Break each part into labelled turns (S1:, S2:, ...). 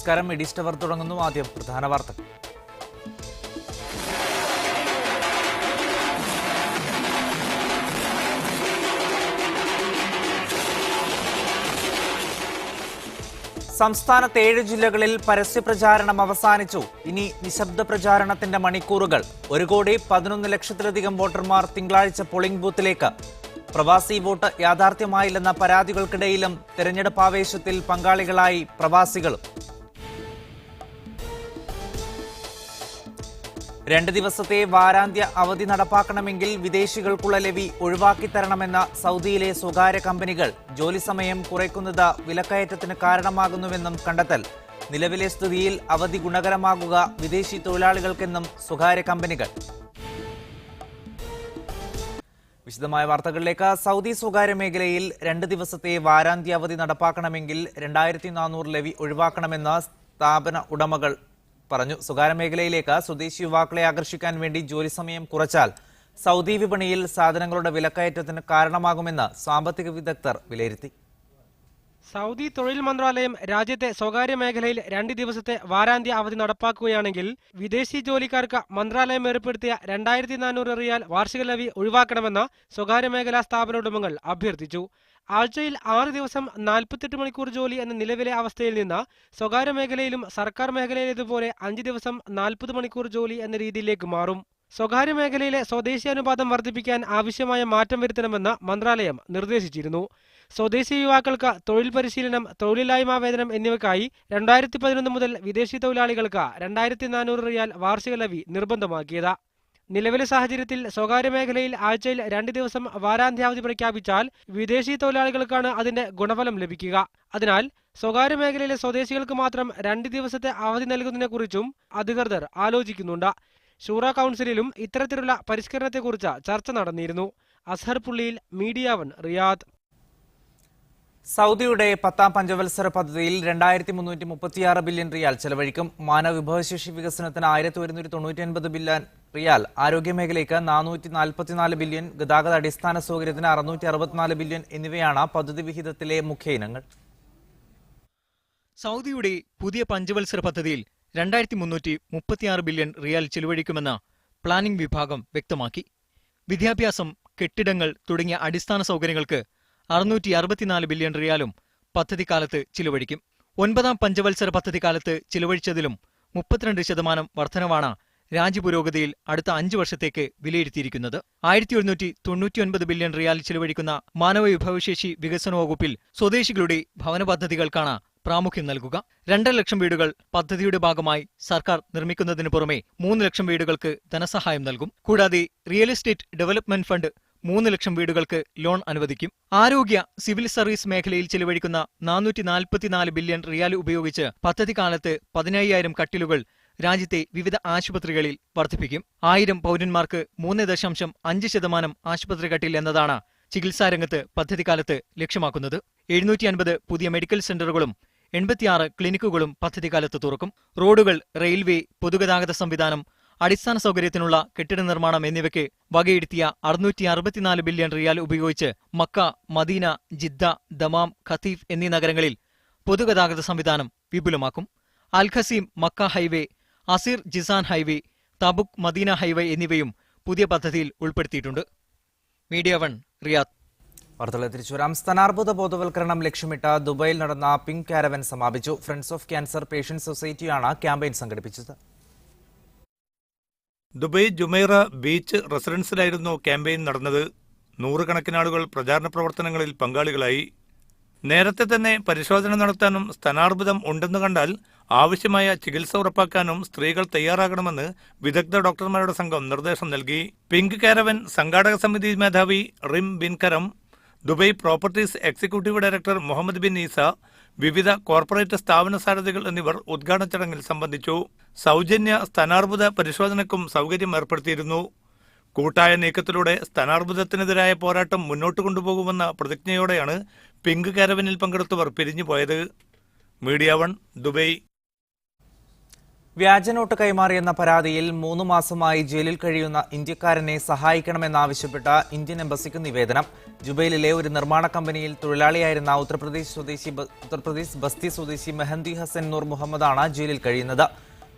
S1: നമസ്കാരം. എഡിസ്റ്റവർ തുടങ്ങുന്നു. ആദ്യം പ്രധാന വാർത്തകൾ. സംസ്ഥാനത്ത് 7 ജില്ലകളിൽ പരസ്യപ്രചാരണം അവസാനിച്ചു. ഇനി നിശബ്ദ പ്രചാരണത്തിന്റെ മണിക്കൂറുകൾ. 1,11,00,000-ലധികം വോട്ടർമാർ തിങ്കളാഴ്ച പോളിംഗ് ബൂത്തിലേക്ക്. പ്രവാസി വോട്ട് യാഥാർത്ഥ്യമായില്ലെന്ന പരാതികൾക്കിടയിലും തെരഞ്ഞെടുപ്പ് ആവേശത്തിൽ പങ്കാളികളായി പ്രവാസികളും. 2 ദിവസത്തെ വാരാന്ത്യ അവധി നടപ്പാക്കണമെങ്കിൽ വിദേശികൾക്കുള്ള ലെവി ഒഴിവാക്കിത്തരണമെന്ന സൗദിയിലെ സ്വകാര്യ കമ്പനികൾ. ജോലി സമയം കുറയ്ക്കുന്നത് വിലക്കയറ്റത്തിന് കാരണമാകുന്നുവെന്നും കണ്ടെത്തൽ. നിലവിലെ സ്ഥിതിയിൽ അവധി ഗുണകരമാകുക വിദേശി തൊഴിലാളികൾക്കെന്നും സ്വകാര്യ കമ്പനികൾ. വിശദമായ വാർത്തകളിലേക്ക്. സൗദി സ്വകാര്യ മേഖലയിൽ 2 ദിവസത്തെ വാരാന്ത്യ അവധി നടപ്പാക്കണമെങ്കിൽ 2400 ലെവി ഒഴിവാക്കണമെന്ന് സ്ഥാപന ഉടമകൾ പറഞ്ഞു. സ്വകാര്യ മേഖലയിലേക്ക് സ്വദേശി യുവാക്കളെ ആകർഷിക്കാൻ വേണ്ടി ജോലി സമയം കുറച്ചാൽ സൗദി വിപണിയിൽ സാധനങ്ങളുടെ വിലക്കയറ്റത്തിന് കാരണമാകുമെന്ന് സാമ്പത്തിക വിദഗ്ധർ വിലയിരുത്തി.
S2: സൗദി തൊഴിൽ മന്ത്രാലയം രാജ്യത്തെ സ്വകാര്യ മേഖലയിൽ 2 ദിവസത്തെ വാരാന്ത്യ അവധി നടപ്പാക്കുകയാണെങ്കിൽ വിദേശി ജോലിക്കാർക്ക് മന്ത്രാലയം ഏർപ്പെടുത്തിയ 2400 റിയാൽ വാർഷിക ലെവി ഒഴിവാക്കണമെന്ന് സ്വകാര്യ മേഖലാ സ്ഥാപന ഉടമകൾ അഭ്യർത്ഥിച്ചു. ആഴ്ചയിൽ 6 ദിവസം 48 മണിക്കൂർ ജോലി എന്ന നിലവിലെ അവസ്ഥയിൽ നിന്ന് സ്വകാര്യ മേഖലയിലും സർക്കാർ മേഖലയിലേതുപോലെ 5 ദിവസം 40 മണിക്കൂർ ജോലി എന്ന രീതിയിലേക്ക് മാറും. സ്വകാര്യ മേഖലയിലെ സ്വദേശി അനുപാതം വർദ്ധിപ്പിക്കാൻ ആവശ്യമായ മാറ്റം വരുത്തണമെന്ന് മന്ത്രാലയം നിർദ്ദേശിച്ചിരുന്നു. സ്വദേശി യുവാക്കൾക്ക് തൊഴിൽ പരിശീലനം, തൊഴിലില്ലായ്മ വേതനം എന്നിവയ്ക്കായി 2011 മുതൽ വിദേശി തൊഴിലാളികൾക്ക് 2400 റിയാൽ വാർഷിക ലെവി നിർബന്ധമാക്കിയത്. നിലവിലെ സാഹചര്യത്തിൽ സ്വകാര്യ മേഖലയിൽ ആഴ്ചയിൽ 2 ദിവസം വാരാന്ത്യാവധി പ്രഖ്യാപിച്ചാൽ വിദേശി തൊഴിലാളികൾക്കാണ് അതിന്റെ ഗുണഫലം ലഭിക്കുക. അതിനാൽ സ്വകാര്യ മേഖലയിലെ സ്വദേശികൾക്ക് മാത്രം 2 ദിവസത്തെ അവധി നൽകുന്നതിനെക്കുറിച്ചും അധികൃതർ ആലോചിക്കുന്നുണ്ട്. ഷൂറ കൗൺസിലിലും ഇത്തരത്തിലുള്ള പരിഷ്കരണത്തെക്കുറിച്ച് ചർച്ച നടന്നിരുന്നു. Azhar Pulliyil, media 1, Riyadh.
S1: സൗദിയുടെ 10ാം പഞ്ചവത്സര പദ്ധതിയിൽ 2336 ബില്യൺ റിയാൽ ചെലവഴിക്കും. മാനവ വിഭവശേഷി വികസനത്തിന് 1199 ബില്യൺ റിയാൽ, ആരോഗ്യമേഖലയ്ക്ക് 444 ബില്യൺ, ഗതാഗത അടിസ്ഥാന സൗകര്യത്തിന് 664 ബില്യൺ എന്നിവയാണ് പദ്ധതി വിഹിതത്തിലെ മുഖ്യ ഇനങ്ങൾ.
S3: സൗദിയുടെ പുതിയ പഞ്ചവത്സര പദ്ധതിയിൽ 2336 ബില്യൺ റിയാൽ ചെലവഴിക്കുമെന്ന് പ്ലാനിംഗ് വിഭാഗം വ്യക്തമാക്കി. വിദ്യാഭ്യാസം, കെട്ടിടങ്ങൾ തുടങ്ങിയ അടിസ്ഥാന സൗകര്യങ്ങൾക്ക് 664 ബില്യൺ റിയാലും പദ്ധതിക്കാലത്ത് ചിലവഴിക്കും. 9ാം പഞ്ചവത്സര പദ്ധതിക്കാലത്ത് ചിലവഴിച്ചതിലും 32% വർധനവാണ് രാജ്യപുരോഗതിയിൽ അടുത്ത 5 വർഷത്തേക്ക് വിലയിരുത്തിയിരിക്കുന്നത്. 1799 ബില്യൺ റിയാൽ ചിലവഴിക്കുന്ന മാനവ വിഭവശേഷി വികസന വകുപ്പിൽ സ്വദേശികളുടെ ഭവന പദ്ധതികൾക്കാണ് പ്രാമുഖ്യം നൽകുക. 2.5 ലക്ഷം വീടുകൾ പദ്ധതിയുടെ ഭാഗമായി സർക്കാർ നിർമ്മിക്കുന്നതിനു പുറമെ 3 ലക്ഷം വീടുകൾക്ക് ധനസഹായം നൽകും. കൂടാതെ റിയൽ എസ്റ്റേറ്റ് ഡെവലപ്മെന്റ് ഫണ്ട് 3 ലക്ഷം വീടുകൾക്ക് ലോൺ അനുവദിക്കും. ആരോഗ്യ, സിവിൽ സർവീസ് മേഖലയിൽ ചിലവഴിക്കുന്ന 444 ബില്യൺ റിയാൽ ഉപയോഗിച്ച് പദ്ധതിക്കാലത്ത് 15,000 കട്ടിലുകൾ രാജ്യത്തെ വിവിധ ആശുപത്രികളിൽ വർദ്ധിപ്പിക്കും. 1000 പൗരന്മാർക്ക് 3.5% ആശുപത്രി കട്ടിൽ എന്നതാണ് ചികിത്സാരംഗത്ത് പദ്ധതിക്കാലത്ത് ലക്ഷ്യമാക്കുന്നത്. 750 പുതിയ മെഡിക്കൽ സെന്ററുകളും 86 ക്ലിനിക്കുകളും പദ്ധതിക്കാലത്ത് തുറക്കും. റോഡുകൾ, റെയിൽവേ, പൊതുഗതാഗത സംവിധാനം, അടിസ്ഥാന സൗകര്യത്തിനുള്ള കെട്ടിട നിർമ്മാണം എന്നിവയ്ക്ക് വകയിരുത്തിയ 664 ബില്യൺ റിയാൽ ഉപയോഗിച്ച് Mecca, Medina, Jeddah, Dammam, Qatif എന്നീ നഗരങ്ങളിൽ പൊതുഗതാഗത സംവിധാനം വിപുലമാക്കും. Al Qassim Mecca highway, Asir Jizan highway, Tabuk Medina highway എന്നിവയും പുതിയ പദ്ധതിയിൽ ഉൾപ്പെടുത്തിയിട്ടുണ്ട്. Media 1, Riyadh.
S1: വാർത്തകളെ തിരിച്ചു വരാം. സ്ഥാനാർബുദ ബോധവൽക്കരണം ലക്ഷ്യമിട്ട് ദുബായിൽ നടന്ന പിങ്ക് കാരവൻ സമാപിച്ചു. ഫ്രണ്ട്സ് ഓഫ് ക്യാൻസർ പേഷ്യന്റ് സൊസൈറ്റിയാണ് ക്യാമ്പയിൻ സംഘടിപ്പിച്ചത്.
S4: ദുബായ് ജുമൈറ ബീച്ച് റെസിഡൻസിലായിരുന്നു ക്യാമ്പയിൻ നടന്നത്. 100 കണക്കിന് ആളുകൾ പ്രചാരണ പ്രവർത്തനങ്ങളിൽ പങ്കാളികളായി. നേരത്തെ തന്നെ പരിശോധന നടത്താനും സ്ഥാനാർബുദം ഉണ്ടെന്ന് കണ്ടാൽ ആവശ്യമായ ചികിത്സ ഉറപ്പാക്കാനും സ്ത്രീകൾ തയ്യാറാകണമെന്ന് വിദഗ്ധ ഡോക്ടർമാരുടെ സംഘം നിർദ്ദേശം നൽകി. പിങ്ക് കാരവൻ സംഘാടക സമിതി മേധാവി Reem bin Karam, Dubai properties executive director Mohammed bin Isa, വിവിധ കോർപ്പറേറ്റ് സ്ഥാപന സാരഥികൾ എന്നിവർ ഉദ്ഘാടന ചടങ്ങിൽ സംബന്ധിച്ചു. സൗജന്യ സ്ഥാനാർബുദ പരിശോധനയ്ക്കും സൗകര്യം ഏർപ്പെടുത്തിയിരുന്നു. കൂട്ടായ നീക്കത്തിലൂടെ സ്ഥാനാർബുദത്തിനെതിരായ പോരാട്ടം മുന്നോട്ട് കൊണ്ടുപോകുമെന്ന പ്രതിജ്ഞയോടെയാണ് പിങ്ക് കാരവനിൽ പങ്കെടുത്തവർ പിരിഞ്ഞുപോയത്. Media 1, Dubai.
S1: വ്യാജനോട്ട് കൈമാറിയെന്ന പരാതിയിൽ 3 മാസമായി ജയിലിൽ കഴിയുന്ന ഇന്ത്യക്കാരനെ സഹായിക്കണമെന്നാവശ്യപ്പെട്ട ഇന്ത്യൻ എംബസിക്ക് നിവേദനം. ജുബൈലിലെ ഒരു നിർമ്മാണ കമ്പനിയിൽ തൊഴിലാളിയായിരുന്ന ഉത്തർപ്രദേശ് ബസ്തി സ്വദേശി മെഹന്തി ഹസൻ നൂർ മുഹമ്മദാണ് ജയിലിൽ കഴിയുന്നത്.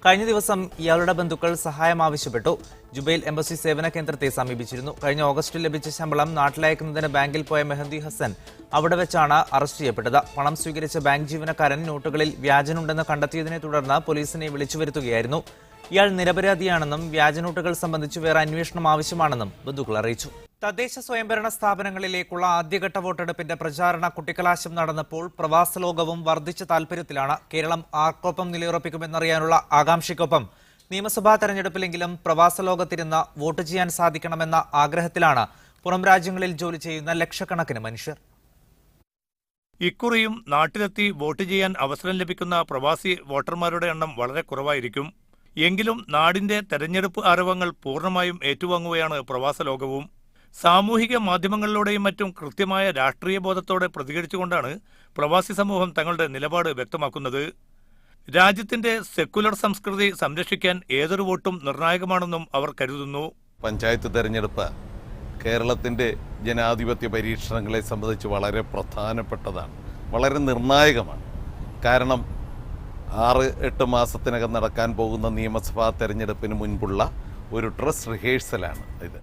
S1: കഴിഞ്ഞ ദിവസം ഇയാളുടെ ബന്ധുക്കൾ സഹായം ആവശ്യപ്പെട്ടു. ജുബൈൽ എംബസി സേവന കേന്ദ്രത്തെ സമീപിച്ചിരുന്നു. കഴിഞ്ഞ ഓഗസ്റ്റിൽ ലഭിച്ച ശമ്പളം നാട്ടിലയക്കുന്നതിന് ബാങ്കിൽ പോയ മെഹന്തി ഹസൻ അവിടെ വെച്ചാണ് അറസ്റ്റ് ചെയ്യപ്പെട്ടത്. പണം സ്വീകരിച്ച ബാങ്ക് ജീവനക്കാരൻ നോട്ടുകളിൽ വ്യാജനുണ്ടെന്ന് കണ്ടെത്തിയതിനെ തുടർന്ന് പോലീസിനെ വിളിച്ചു വരുത്തുകയായിരുന്നു. ഇയാൾ നിരപരാധിയാണെന്നും വ്യാജനോട്ടുകൾ സംബന്ധിച്ച് വേറെ അന്വേഷണം ആവശ്യമാണെന്നും ബന്ധുക്കൾ അറിയിച്ചു. തദ്ദേശ സ്വയംഭരണ സ്ഥാപനങ്ങളിലേക്കുള്ള ആദ്യഘട്ട വോട്ടെടുപ്പിന്റെ പ്രചാരണ കുട്ടിക്കലാശം നടന്നപ്പോൾ പ്രവാസ ലോകവും വർദ്ധിച്ച താൽപര്യത്തിലാണ്. കേരളം ആർക്കൊപ്പം നിലയുറപ്പിക്കുമെന്നറിയാനുള്ള ആകാംക്ഷയ്ക്കൊപ്പം നിയമസഭാ തെരഞ്ഞെടുപ്പിലെങ്കിലും പ്രവാസ ലോകത്തിരുന്ന് വോട്ട് ചെയ്യാൻ സാധിക്കണമെന്ന ആഗ്രഹത്തിലാണ് പുറം രാജ്യങ്ങളിൽ ജോലി ചെയ്യുന്ന ലക്ഷക്കണക്കിന് മനുഷ്യർ.
S4: ഇക്കുറിയും നാട്ടിലെത്തി വോട്ട് ചെയ്യാൻ അവസരം ലഭിക്കുന്ന പ്രവാസി വോട്ടർമാരുടെ എണ്ണം വളരെ കുറവായിരിക്കും. എങ്കിലും നാടിന്റെ തെരഞ്ഞെടുപ്പ് ആരവങ്ങൾ പൂർണ്ണമായും ഏറ്റുവാങ്ങുകയാണ് പ്രവാസ ലോകവും. സാമൂഹിക മാധ്യമങ്ങളിലൂടെയും മറ്റും കൃത്യമായ രാഷ്ട്രീയ ബോധത്തോടെ പ്രതികരിച്ചുകൊണ്ടാണ് പ്രവാസി സമൂഹം തങ്ങളുടെ നിലപാട് വ്യക്തമാക്കുന്നത്. രാജ്യത്തിന്റെ സെക്കുലർ സംസ്കൃതി സംരക്ഷിക്കാൻ ഏതൊരു വോട്ടും നിർണായകമാണെന്നും അവർ കരുതുന്നു.
S5: പഞ്ചായത്ത് തെരഞ്ഞെടുപ്പ് കേരളത്തിന്റെ ജനാധിപത്യ പരീക്ഷണങ്ങളെ സംബന്ധിച്ച് വളരെ പ്രധാനപ്പെട്ടതാണ്, വളരെ നിർണായകമാണ്. കാരണം 6-8 മാസത്തിനകം നടക്കാൻ പോകുന്ന നിയമസഭാ തെരഞ്ഞെടുപ്പിന് മുൻപുള്ള ഒരു ഡ്രസ് റിഹേഴ്സലാണ് ഇത്.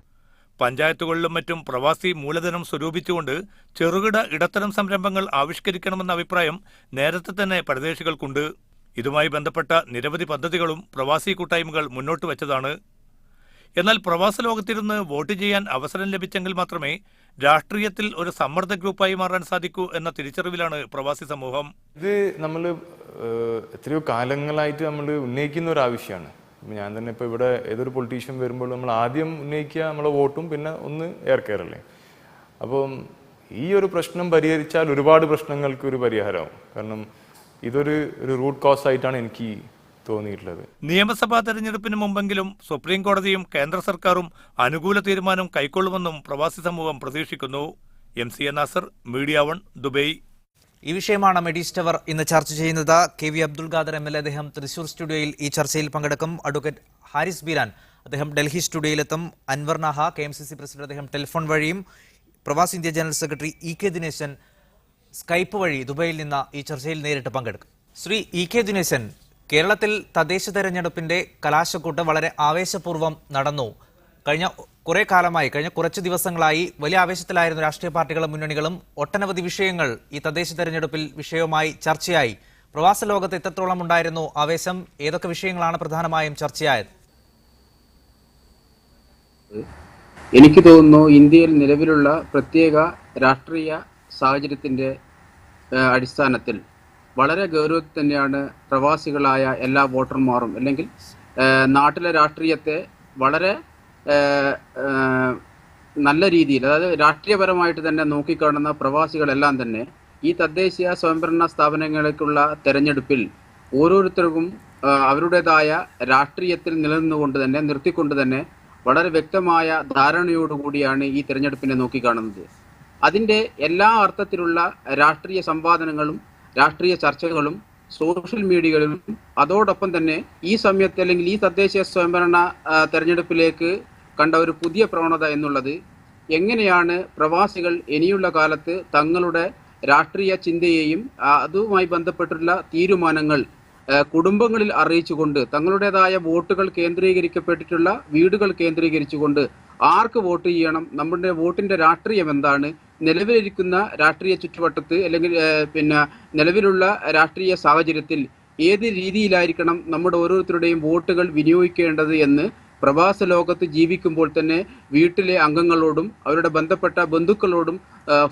S4: പഞ്ചായത്തുകളിലും മറ്റും പ്രവാസി മൂലധനം സ്വരൂപിച്ചുകൊണ്ട് ചെറുകിട ഇടത്തരം സംരംഭങ്ങൾ ആവിഷ്കരിക്കണമെന്ന അഭിപ്രായം നേരത്തെ തന്നെ പരദേശികൾക്കുണ്ട്. ഇതുമായി ബന്ധപ്പെട്ട നിരവധി പദ്ധതികളും പ്രവാസി കൂട്ടായ്മകൾ മുന്നോട്ട് വച്ചതാണ്. എന്നാൽ പ്രവാസ ലോകത്തിരുന്ന് വോട്ട് ചെയ്യാൻ അവസരം ലഭിച്ചെങ്കിൽ മാത്രമേ രാഷ്ട്രീയത്തിൽ ഒരു സമ്മർദ്ദ ഗ്രൂപ്പായി മാറാൻ സാധിക്കൂ എന്ന തിരിച്ചറിവിലാണ് പ്രവാസി സമൂഹം.
S6: ഇത് നമ്മൾ എത്രയോ കാലങ്ങളായിട്ട് നമ്മൾ ഉന്നയിക്കുന്ന ഒരു ആവശ്യമാണ്. ഞാൻ തന്നെ ഇപ്പോൾ ഇവിടെ ഏതൊരു പൊളിറ്റീഷ്യൻ വരുമ്പോൾ നമ്മൾ ആദ്യം ഉന്നയിക്കുക നമ്മളെ വോട്ടും പിന്നെ ഒന്ന് എയർ കെയർ അല്ലേ. അപ്പം ഈ ഒരു പ്രശ്നം പരിഹരിച്ചാൽ ഒരുപാട് പ്രശ്നങ്ങൾക്ക് ഒരു പരിഹാരമാവും. കാരണം ഇതൊരു റൂട്ട് കോസ് ആയിട്ടാണ് എനിക്ക് തോന്നിയിട്ടുള്ളത്.
S4: നിയമസഭാ തെരഞ്ഞെടുപ്പിന് മുമ്പെങ്കിലും സുപ്രീം കോടതിയും കേന്ദ്ര സർക്കാരും അനുകൂല തീരുമാനം കൈക്കൊള്ളുമെന്നും പ്രവാസി സമൂഹം പ്രതീക്ഷിക്കുന്നു. MC Nasar, media 1, Dubai.
S1: ഈ വിഷയമാണ് മെഡിസ്റ്റവർ ഇന്ന് ചർച്ച ചെയ്യുന്നത്. KV അബ്ദുൽ ഖാദർ MLA അദ്ദേഹം തൃശൂർ സ്റ്റുഡിയോയിൽ ഈ ചർച്ചയിൽ പങ്കെടുക്കും. അഡ്വക്കേറ്റ് ഹാരിസ് ബീരാൻ അദ്ദേഹം ഡൽഹി സ്റ്റുഡിയോയിലെത്തും. അൻവർ നാഹ KMCC പ്രസിഡന്റ് അദ്ദേഹം ടെലിഫോൺ വഴിയും, പ്രവാസി India general secretary EK Dineshan Skype വഴി ദുബൈയിൽ നിന്ന് ഈ ചർച്ചയിൽ നേരിട്ട് പങ്കെടുക്കും. ശ്രീ EK ദിനേശൻ, കേരളത്തിൽ തദ്ദേശ തെരഞ്ഞെടുപ്പിന്റെ കലാശക്കൂട്ട് വളരെ ആവേശപൂർവ്വം നടന്നു. കഴിഞ്ഞ കുറച്ച് ദിവസങ്ങളായി വലിയ ആവേശത്തിലായിരുന്നു രാഷ്ട്രീയ പാർട്ടികളും മുന്നണികളും. ഒട്ടനവധി വിഷയങ്ങൾ ഈ തദ്ദേശ തെരഞ്ഞെടുപ്പിൽ വിഷയവുമായി ചർച്ചയായി. പ്രവാസ ലോകത്ത് എത്രത്തോളം ഉണ്ടായിരുന്നു ആവേശം? ഏതൊക്കെ വിഷയങ്ങളാണ് പ്രധാനമായും ചർച്ചയായത്?
S7: എനിക്ക് തോന്നുന്നു ഇന്ത്യയിൽ നിലവിലുള്ള പ്രത്യേക രാഷ്ട്രീയ സാഹചര്യത്തിന്റെ അടിസ്ഥാനത്തിൽ വളരെ ഗൗരവത്തിൽ തന്നെയാണ് പ്രവാസികളായ എല്ലാ വോട്ടർമാരും, അല്ലെങ്കിൽ നാട്ടിലെ രാഷ്ട്രീയത്തെ വളരെ നല്ല രീതിയിൽ, അതായത് രാഷ്ട്രീയപരമായിട്ട് തന്നെ നോക്കിക്കാണുന്ന പ്രവാസികളെല്ലാം തന്നെ ഈ തദ്ദേശീയ സ്വയംഭരണ സ്ഥാപനങ്ങളിലേക്കുള്ള തെരഞ്ഞെടുപ്പിൽ ഓരോരുത്തർക്കും അവരുടേതായ രാഷ്ട്രീയത്തിൽ നിർത്തിക്കൊണ്ട് തന്നെ വളരെ വ്യക്തമായ ധാരണയോടുകൂടിയാണ് ഈ തെരഞ്ഞെടുപ്പിനെ നോക്കിക്കാണുന്നത്. അതിൻ്റെ എല്ലാ അർത്ഥത്തിലുള്ള രാഷ്ട്രീയ സംവാദനങ്ങളും രാഷ്ട്രീയ ചർച്ചകളും സോഷ്യൽ മീഡിയകളിലും, അതോടൊപ്പം തന്നെ ഈ സമയത്ത് അല്ലെങ്കിൽ ഈ തദ്ദേശീയ സ്വയംഭരണ തെരഞ്ഞെടുപ്പിലേക്ക് കണ്ട ഒരു പുതിയ പ്രവണത എന്നുള്ളത് എങ്ങനെയാണ് പ്രവാസികൾ ഇനിയുള്ള കാലത്ത് തങ്ങളുടെ രാഷ്ട്രീയ ചിന്തയെയും അതുമായി ബന്ധപ്പെട്ടുള്ള തീരുമാനങ്ങൾ കുടുംബങ്ങളിൽ അറിയിച്ചുകൊണ്ട്, തങ്ങളുടേതായ വോട്ടുകൾ കേന്ദ്രീകരിക്കപ്പെട്ടിട്ടുള്ള വീടുകൾ കേന്ദ്രീകരിച്ചുകൊണ്ട് ആർക്ക് വോട്ട് ചെയ്യണം, നമ്മുടെ വോട്ടിന്റെ രാഷ്ട്രീയം എന്താണ്, നിലവിലിരിക്കുന്ന രാഷ്ട്രീയ ചുറ്റുവട്ടത്ത് അല്ലെങ്കിൽ നിലവിലുള്ള രാഷ്ട്രീയ സാഹചര്യത്തിൽ ഏത് രീതിയിലായിരിക്കണം നമ്മുടെ ഓരോരുത്തരുടെയും വോട്ടുകൾ വിനിയോഗിക്കേണ്ടത് എന്ന് പ്രവാസ ലോകത്ത് ജീവിക്കുമ്പോൾ തന്നെ വീട്ടിലെ അംഗങ്ങളോടും അവരുടെ ബന്ധപ്പെട്ട ബന്ധുക്കളോടും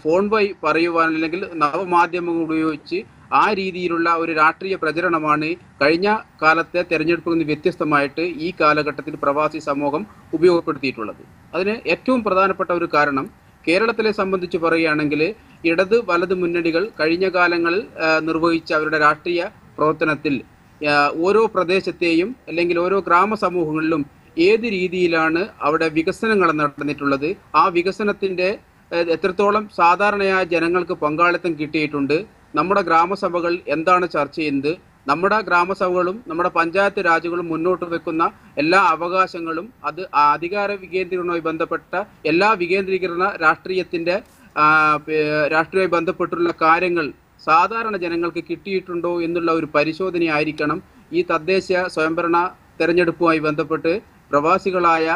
S7: ഫോൺ വഴി പറയുവാൻ, അല്ലെങ്കിൽ നവമാധ്യമങ്ങൾ ഉപയോഗിച്ച് ആ രീതിയിലുള്ള ഒരു രാഷ്ട്രീയ പ്രചരണമാണ് കഴിഞ്ഞ കാലത്തെ തെരഞ്ഞെടുപ്പിൽ നിന്ന് വ്യത്യസ്തമായിട്ട് ഈ കാലഘട്ടത്തിൽ പ്രവാസി സമൂഹം ഉപയോഗപ്പെടുത്തിയിട്ടുള്ളത്. അതിന് ഏറ്റവും പ്രധാനപ്പെട്ട ഒരു കാരണം, കേരളത്തിലെ സംബന്ധിച്ച് പറയുകയാണെങ്കിൽ ഇടത് വലത് മുന്നണികൾ കഴിഞ്ഞ കാലങ്ങളിൽ നിർവഹിച്ച അവരുടെ രാഷ്ട്രീയ പ്രവർത്തനത്തിൽ ഓരോ പ്രദേശത്തെയും അല്ലെങ്കിൽ ഓരോ ഗ്രാമ സമൂഹങ്ങളിലും ഏത് രീതിയിലാണ് അവിടെ വികസനങ്ങൾ നടന്നിട്ടുള്ളത്, ആ വികസനത്തിന്റെ എത്രത്തോളം സാധാരണയായ ജനങ്ങൾക്ക് പങ്കാളിത്തം കിട്ടിയിട്ടുണ്ട്, നമ്മുടെ ഗ്രാമസഭകൾ എന്താണ് ചർച്ച ചെയ്യുന്നത്, നമ്മുടെ ഗ്രാമസഭകളും നമ്മുടെ പഞ്ചായത്ത് രാജുകളും മുന്നോട്ട് വെക്കുന്ന എല്ലാ അവകാശങ്ങളും അത് അധികാര വികേന്ദ്രീകരണവുമായി ബന്ധപ്പെട്ട എല്ലാ വികേന്ദ്രീകരണ രാഷ്ട്രീയവുമായി ബന്ധപ്പെട്ടുള്ള കാര്യങ്ങൾ സാധാരണ ജനങ്ങൾക്ക് കിട്ടിയിട്ടുണ്ടോ എന്നുള്ള ഒരു പരിശോധനയായിരിക്കണം ഈ തദ്ദേശ സ്വയംഭരണ തെരഞ്ഞെടുപ്പുമായി ബന്ധപ്പെട്ട് പ്രവാസികളായ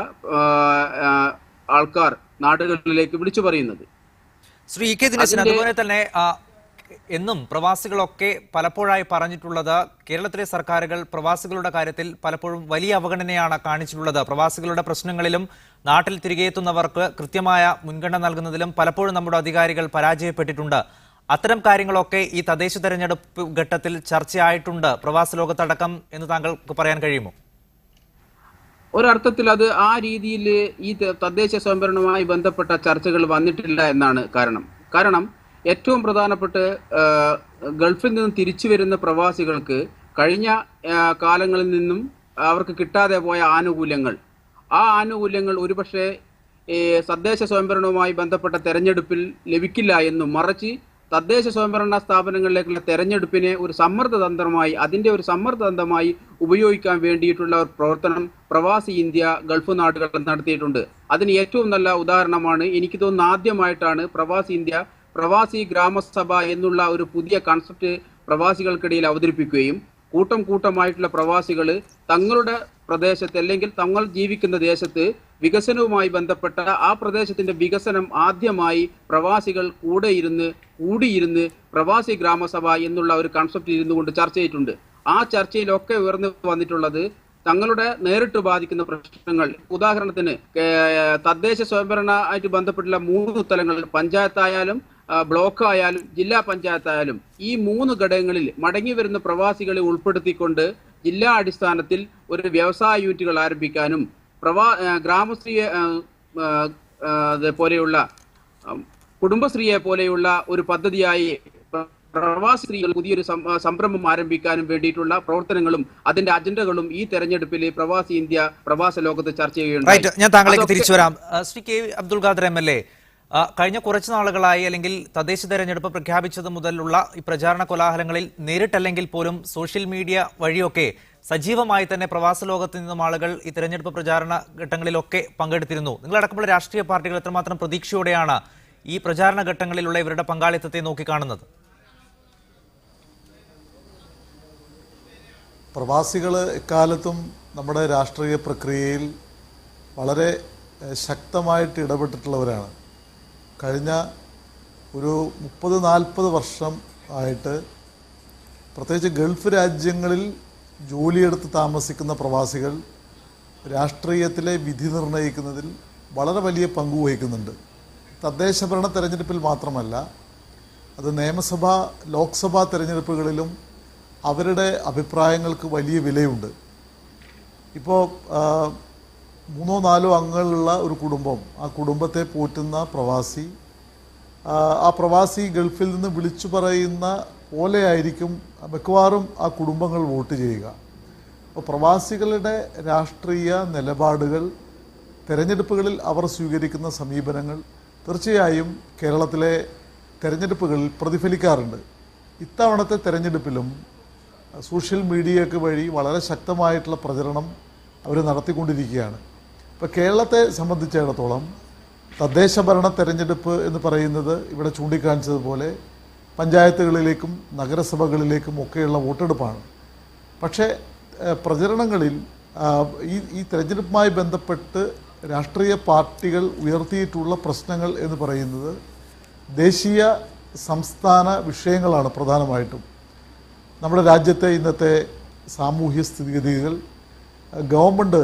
S7: ആൾക്കാർ നാടുകളിലേക്ക് വിളിച്ചു പറയുന്നത്.
S1: ശ്രീ കെ ദിനേശൻ, അതുപോലെ തന്നെ എന്നും പ്രവാസികളൊക്കെ പലപ്പോഴായി പറഞ്ഞിട്ടുള്ളത് കേരളത്തിലെ സർക്കാരുകൾ പ്രവാസികളുടെ കാര്യത്തിൽ പലപ്പോഴും വലിയ അവഗണനയാണ് കാണിച്ചിട്ടുള്ളത്. പ്രവാസികളുടെ പ്രശ്നങ്ങളിലും നാട്ടിൽ തിരികെ എത്തുന്നവർക്ക് കൃത്യമായ മുൻഗണന നൽകുന്നതിലും പലപ്പോഴും നമ്മുടെ അധികാരികൾ പരാജയപ്പെട്ടിട്ടുണ്ട്. അത്തരം കാര്യങ്ങളൊക്കെ ഈ തദ്ദേശ തെരഞ്ഞെടുപ്പ് ഘട്ടത്തിൽ ചർച്ചയായിട്ടുണ്ട് പ്രവാസ ലോകത്തടക്കം എന്ന് താങ്കൾക്ക് പറയാൻ കഴിയുമോ?
S7: ഒരർത്ഥത്തിൽ അത് ആ രീതിയിൽ ഈ തദ്ദേശ സ്വയംഭരണവുമായി ബന്ധപ്പെട്ട ചർച്ചകൾ വന്നിട്ടില്ല എന്നാണ് കാരണം ഏറ്റവും പ്രധാനപ്പെട്ട ഗൾഫിൽ നിന്നും തിരിച്ചു വരുന്ന പ്രവാസികൾക്ക് കഴിഞ്ഞ കാലങ്ങളിൽ നിന്നും അവർക്ക് കിട്ടാതെ പോയ ആ ആനുകൂല്യങ്ങൾ ഒരുപക്ഷെ തദ്ദേശ സ്വയംഭരണവുമായി ബന്ധപ്പെട്ട തെരഞ്ഞെടുപ്പിൽ ലഭിക്കില്ല എന്നും മറിച്ച് തദ്ദേശ സ്വയംഭരണ സ്ഥാപനങ്ങളിലേക്കുള്ള തെരഞ്ഞെടുപ്പിനെ ഒരു സമ്മർദ്ദതന്ത്രമായി ഉപയോഗിക്കാൻ വേണ്ടിയിട്ടുള്ള ഒരു പ്രവർത്തനം പ്രവാസി ഇന്ത്യ ഗൾഫ് നാടുകൾ നടത്തിയിട്ടുണ്ട്. അതിന് ഏറ്റവും നല്ല ഉദാഹരണമാണ് എനിക്ക് തോന്നുന്നു ആദ്യമായിട്ടാണ് പ്രവാസി ഗ്രാമസഭ എന്നുള്ള ഒരു പുതിയ കൺസെപ്റ്റ് പ്രവാസികൾക്കിടയിൽ അവതരിപ്പിക്കുകയും കൂട്ടമായിട്ടുള്ള പ്രവാസികൾ തങ്ങളുടെ പ്രദേശത്ത് അല്ലെങ്കിൽ തങ്ങൾ ജീവിക്കുന്ന ദേശത്ത് വികസനവുമായി ബന്ധപ്പെട്ട ആ പ്രദേശത്തിന്റെ വികസനം ആദ്യമായി പ്രവാസികൾ കൂടിയിരുന്ന് പ്രവാസി ഗ്രാമസഭ എന്നുള്ള ഒരു കൺസെപ്റ്റ് ഇരുന്നുകൊണ്ട് ചർച്ച ചെയ്തിട്ടുണ്ട്. ആ ചർച്ചയിലൊക്കെ ഉയർന്നു വന്നിട്ടുള്ളത് തങ്ങളുടെ നേരിട്ട് ബാധിക്കുന്ന പ്രശ്നങ്ങൾ, ഉദാഹരണത്തിന് തദ്ദേശ സ്വയംഭരണമായിട്ട് ബന്ധപ്പെട്ടുള്ള 3 തലങ്ങൾ, പഞ്ചായത്തായാലും ബ്ലോക്ക് ആയാലും ജില്ലാ പഞ്ചായത്തായാലും ഈ 3 ഘടകങ്ങളിൽ മടങ്ങി വരുന്ന പ്രവാസികളെ ഉൾപ്പെടുത്തിക്കൊണ്ട് ജില്ലാ അടിസ്ഥാനത്തിൽ ഒരു വ്യവസായ യൂണിറ്റുകൾ ആരംഭിക്കാനും ഗ്രാമശ്രീയെ പോലെയുള്ള കുടുംബശ്രീയെ പോലെയുള്ള ഒരു പദ്ധതിയായി പ്രവാസി സ്ത്രീകൾ പുതിയൊരു സംരംഭം ആരംഭിക്കാനും വേണ്ടിയിട്ടുള്ള പ്രവർത്തനങ്ങളും അതിന്റെ അജണ്ടകളും ഈ തെരഞ്ഞെടുപ്പിൽ പ്രവാസി ഇന്ത്യ പ്രവാസ ലോകത്ത് ചർച്ച ചെയ്യുകയുണ്ടായി.
S1: ഞാൻ താങ്കളേക്ക് തിരിച്ചു വരാം. ശ്രീ കെ അബ്ദുൽ ഖാദർ MLA, കഴിഞ്ഞ കുറച്ചു നാളുകളായി അല്ലെങ്കിൽ തദ്ദേശ തെരഞ്ഞെടുപ്പ് പ്രഖ്യാപിച്ചത് മുതലുള്ള ഈ പ്രചാരണ കോലാഹലങ്ങളിൽ നേരിട്ടല്ലെങ്കിൽ പോലും സോഷ്യൽ മീഡിയ വഴിയൊക്കെ സജീവമായി തന്നെ പ്രവാസ ലോകത്ത് നിന്നും ആളുകൾ ഈ തെരഞ്ഞെടുപ്പ് പ്രചാരണ ഘട്ടങ്ങളിലൊക്കെ പങ്കെടുത്തിരുന്നു. നിങ്ങളടക്കമുള്ള രാഷ്ട്രീയ പാർട്ടികൾ എത്രമാത്രം പ്രതീക്ഷയോടെയാണ് ഈ പ്രചാരണ ഘട്ടങ്ങളിലുള്ള ഇവരുടെ പങ്കാളിത്തത്തെ നോക്കിക്കാണുന്നത്?
S8: പ്രവാസികൾ എക്കാലത്തും നമ്മുടെ രാഷ്ട്രീയ പ്രക്രിയയിൽ വളരെ ശക്തമായിട്ട് ഇടപെട്ടിട്ടുള്ളവരാണ്. കഴിഞ്ഞ ഒരു 30-40 വർഷം ആയിട്ട് പ്രത്യേകിച്ച് ഗൾഫ് രാജ്യങ്ങളിൽ ജോലിയെടുത്ത് താമസിക്കുന്ന പ്രവാസികൾ രാഷ്ട്രീയത്തിലെ വിധി നിർണ്ണയിക്കുന്നതിൽ വളരെ വലിയ പങ്ക് വഹിക്കുന്നുണ്ട്. തദ്ദേശ ഭരണ തെരഞ്ഞെടുപ്പിൽ മാത്രമല്ല, അത് നിയമസഭാ ലോക്സഭാ തെരഞ്ഞെടുപ്പുകളിലും അവരുടെ അഭിപ്രായങ്ങൾക്ക് വലിയ വിലയുണ്ട്. ഇപ്പോൾ 3-4 അംഗങ്ങളുള്ള ഒരു കുടുംബം, ആ കുടുംബത്തെ പോറ്റുന്ന പ്രവാസി, ആ പ്രവാസി ഗൾഫിൽ നിന്ന് വിളിച്ചു പറയുന്ന പോലെയായിരിക്കും മിക്കവാറും ആ കുടുംബങ്ങൾ വോട്ട് ചെയ്യുക. അപ്പോൾ പ്രവാസികളുടെ രാഷ്ട്രീയ നിലപാടുകൾ, തെരഞ്ഞെടുപ്പുകളിൽ അവർ സ്വീകരിക്കുന്ന സമീപനങ്ങൾ തീർച്ചയായും കേരളത്തിലെ തെരഞ്ഞെടുപ്പുകളിൽ പ്രതിഫലിക്കാറുണ്ട്. ഇത്തവണത്തെ തെരഞ്ഞെടുപ്പിലും സോഷ്യൽ മീഡിയയൊക്കെ വഴി വളരെ ശക്തമായിട്ടുള്ള പ്രചരണം അവർ നടത്തിക്കൊണ്ടിരിക്കുകയാണ്. ഇപ്പോൾ കേരളത്തെ സംബന്ധിച്ചിടത്തോളം തദ്ദേശ ഭരണ തെരഞ്ഞെടുപ്പ് എന്ന് പറയുന്നത് ഇവിടെ ചൂണ്ടിക്കാണിച്ചതുപോലെ പഞ്ചായത്തുകളിലേക്കും നഗരസഭകളിലേക്കും ഒക്കെയുള്ള വോട്ടെടുപ്പാണ്. പക്ഷേ പ്രചരണങ്ങളിൽ ഈ തെരഞ്ഞെടുപ്പുമായി ബന്ധപ്പെട്ട് രാഷ്ട്രീയ പാർട്ടികൾ ഉയർത്തിയിട്ടുള്ള പ്രശ്നങ്ങൾ എന്ന് പറയുന്നത് ദേശീയ സംസ്ഥാന വിഷയങ്ങളാണ് പ്രധാനമായിട്ടും. നമ്മുടെ രാജ്യത്തെ ഇന്നത്തെ സാമൂഹ്യ സ്ഥിതിഗതികൾ, ഗവൺമെൻറ്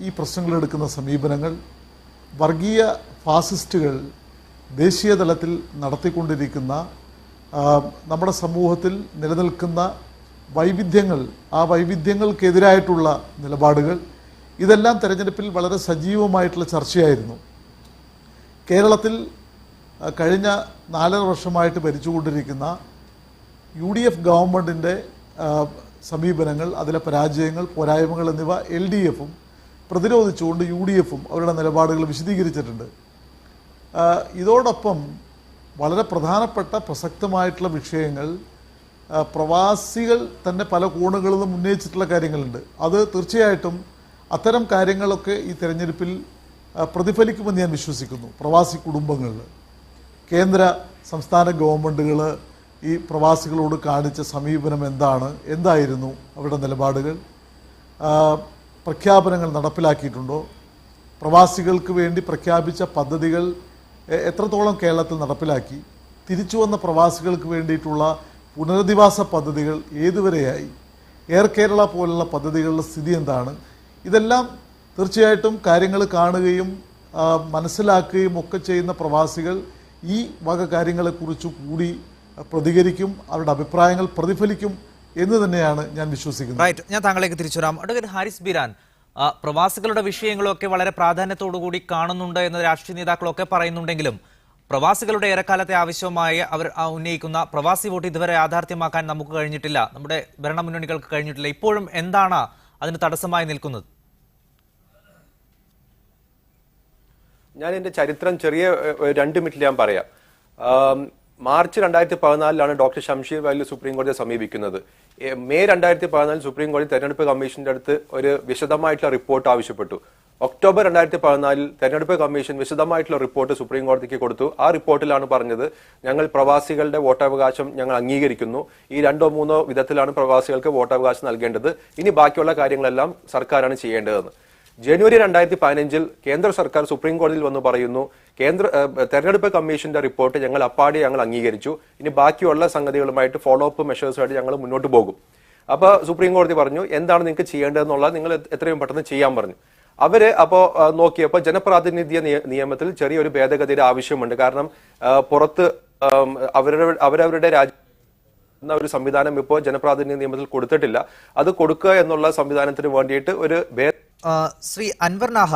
S8: ഈ പ്രശ്നങ്ങൾ എടുക്കുന്ന സമീപനങ്ങൾ, വർഗീയ ഫാസിസ്റ്റുകൾ ദേശീയ തലത്തിൽ നടത്തിക്കൊണ്ടിരിക്കുന്ന നമ്മുടെ സമൂഹത്തിൽ നിലനിൽക്കുന്ന വൈവിധ്യങ്ങൾ, ആ വൈവിധ്യങ്ങൾക്കെതിരായിട്ടുള്ള നിലപാടുകൾ, ഇതെല്ലാം തെരഞ്ഞെടുപ്പിൽ വളരെ സജീവമായിട്ടുള്ള ചർച്ചയായിരുന്നു. കേരളത്തിൽ കഴിഞ്ഞ 4 വർഷമായിട്ട് ഭരിച്ചുകൊണ്ടിരിക്കുന്ന UDF ഗവൺമെൻറ്റിൻ്റെ സമീപനങ്ങൾ, അതിലെ പരാജയങ്ങൾ, പോരായ്മകൾ എന്നിവ LDFും പ്രതിരോധിച്ചുകൊണ്ട് UDFും അവരുടെ നിലപാടുകൾ വിശദീകരിച്ചിട്ടുണ്ട്. ഇതോടൊപ്പം വളരെ പ്രധാനപ്പെട്ട പ്രസക്തമായിട്ടുള്ള വിഷയങ്ങൾ പ്രവാസികൾ തന്നെ പല കോണുകളിൽ നിന്നും ഉന്നയിച്ചിട്ടുള്ള കാര്യങ്ങളുണ്ട്. അത് തീർച്ചയായിട്ടും അത്തരം കാര്യങ്ങളൊക്കെ ഈ തെരഞ്ഞെടുപ്പിൽ പ്രതിഫലിക്കുമെന്ന് ഞാൻ വിശ്വസിക്കുന്നു. പ്രവാസി കുടുംബങ്ങളിൽ കേന്ദ്ര സംസ്ഥാന ഗവൺമെൻറ്റുകൾ ഈ പ്രവാസികളോട് കാണിച്ച സമീപനം എന്തായിരുന്നു അവരുടെ നിലപാടുകൾ, പ്രഖ്യാപനങ്ങൾ നടപ്പിലാക്കിയിട്ടുണ്ടോ, പ്രവാസികൾക്ക് വേണ്ടി പ്രഖ്യാപിച്ച പദ്ധതികൾ എത്രത്തോളം കേരളത്തിൽ നടപ്പിലാക്കി, തിരിച്ചു വന്ന പ്രവാസികൾക്ക് വേണ്ടിയിട്ടുള്ള പുനരധിവാസ പദ്ധതികൾ ഏതുവരെയായി, എയർ കേരള പോലുള്ള പദ്ധതികളുടെ സ്ഥിതി എന്താണ്, ഇതെല്ലാം തീർച്ചയായിട്ടും കാര്യങ്ങൾ കാണുകയും മനസ്സിലാക്കുകയും ഒക്കെ ചെയ്യുന്ന പ്രവാസികൾ ഈ വക കാര്യങ്ങളെക്കുറിച്ച് കൂടി പ്രതികരിക്കും, അവരുടെ അഭിപ്രായങ്ങൾ പ്രതിഫലിക്കും എന്ന് തന്നെയാണ് ഞാൻ വിശ്വസിക്കുന്നത്.
S1: റൈറ്റ്, ഞാൻ താങ്കളേക്ക് തിരിച്ചു വരാം. അഡ്വക്കേറ്റ് ഹാരിസ് ബീരാൻ, പ്രവാസികളുടെ വിഷയങ്ങളൊക്കെ വളരെ പ്രാധാന്യത്തോടു കൂടി കാണുന്നുണ്ട് എന്ന് രാഷ്ട്രീയ നേതാക്കളൊക്കെ പറയുന്നുണ്ടെങ്കിലും പ്രവാസികളുടെ ഏറെക്കാലത്തെ ആവശ്യമായ അവർ ഉന്നയിക്കുന്ന പ്രവാസി വോട്ട് ഇതുവരെ യാഥാർത്ഥ്യമാക്കാൻ നമുക്ക് കഴിഞ്ഞിട്ടില്ല, നമ്മുടെ ഭരണമുന്നണികൾക്ക് കഴിഞ്ഞിട്ടില്ല. ഇപ്പോഴും എന്താണ് അതിന് തടസ്സമായി നിൽക്കുന്നത്?
S9: ഞാൻ എൻ്റെ ചരിത്രം ചെറിയ 2 മിനിറ്റിൽ ഞാൻ പറയാം. മാർച്ച് 2014 ഡോക്ടർ ഷംഷീർ വൈലി സുപ്രീം കോടതിയെ സമീപിക്കുന്നത്. മെയ് 2014 സുപ്രീം കോടതി തെരഞ്ഞെടുപ്പ് കമ്മീഷന്റെ അടുത്ത് ഒരു വിശദമായിട്ടുള്ള റിപ്പോർട്ട് ആവശ്യപ്പെട്ടു. ഒക്ടോബർ 2014 തെരഞ്ഞെടുപ്പ് കമ്മീഷൻ വിശദമായിട്ടുള്ള റിപ്പോർട്ട് സുപ്രീം കോടതിക്ക് കൊടുത്തു. ആ റിപ്പോർട്ടിലാണ് പറഞ്ഞത്, ഞങ്ങൾ പ്രവാസികളുടെ വോട്ടവകാശം ഞങ്ങൾ അംഗീകരിക്കുന്നു. ഈ 2-3 വിധത്തിലാണ് പ്രവാസികൾക്ക് വോട്ടവകാശം നൽകേണ്ടത്. ഇനി ബാക്കിയുള്ള കാര്യങ്ങളെല്ലാം സർക്കാരാണ് ചെയ്യേണ്ടതെന്ന്. ജനുവരി 2015 കേന്ദ്ര സർക്കാർ സുപ്രീം കോടതിയിൽ വന്ന് പറയുന്നു, തെരഞ്ഞെടുപ്പ് കമ്മീഷന്റെ റിപ്പോർട്ട് ഞങ്ങൾ അംഗീകരിച്ചു. ഇനി ബാക്കിയുള്ള സംഗതികളുമായിട്ട് ഫോളോ അപ്പ് മെഷേഴ്സുമായിട്ട് ഞങ്ങൾ മുന്നോട്ട് പോകും. അപ്പോൾ സുപ്രീം കോടതി പറഞ്ഞു, എന്താണ് നിങ്ങൾക്ക് ചെയ്യേണ്ടതെന്നുള്ളത് നിങ്ങൾ എത്രയും പെട്ടെന്ന് ചെയ്യാൻ പറഞ്ഞു. അവര് അപ്പോൾ നോക്കിയപ്പോൾ ജനപ്രാതിനിധ്യ നിയമത്തിൽ ചെറിയൊരു ഭേദഗതിയുടെ ആവശ്യമുണ്ട്. കാരണം പുറത്ത് അവരവരുടെ രാജ്യം ഒരു സംവിധാനം ഇപ്പോൾ ജനപ്രാതിനിധ്യ നിയമത്തിൽ കൊടുത്തിട്ടില്ല. അത് കൊടുക്കുക എന്നുള്ള സംവിധാനത്തിന് വേണ്ടിയിട്ട് ഒരു
S1: ശ്രീ അൻവർ നാഹ,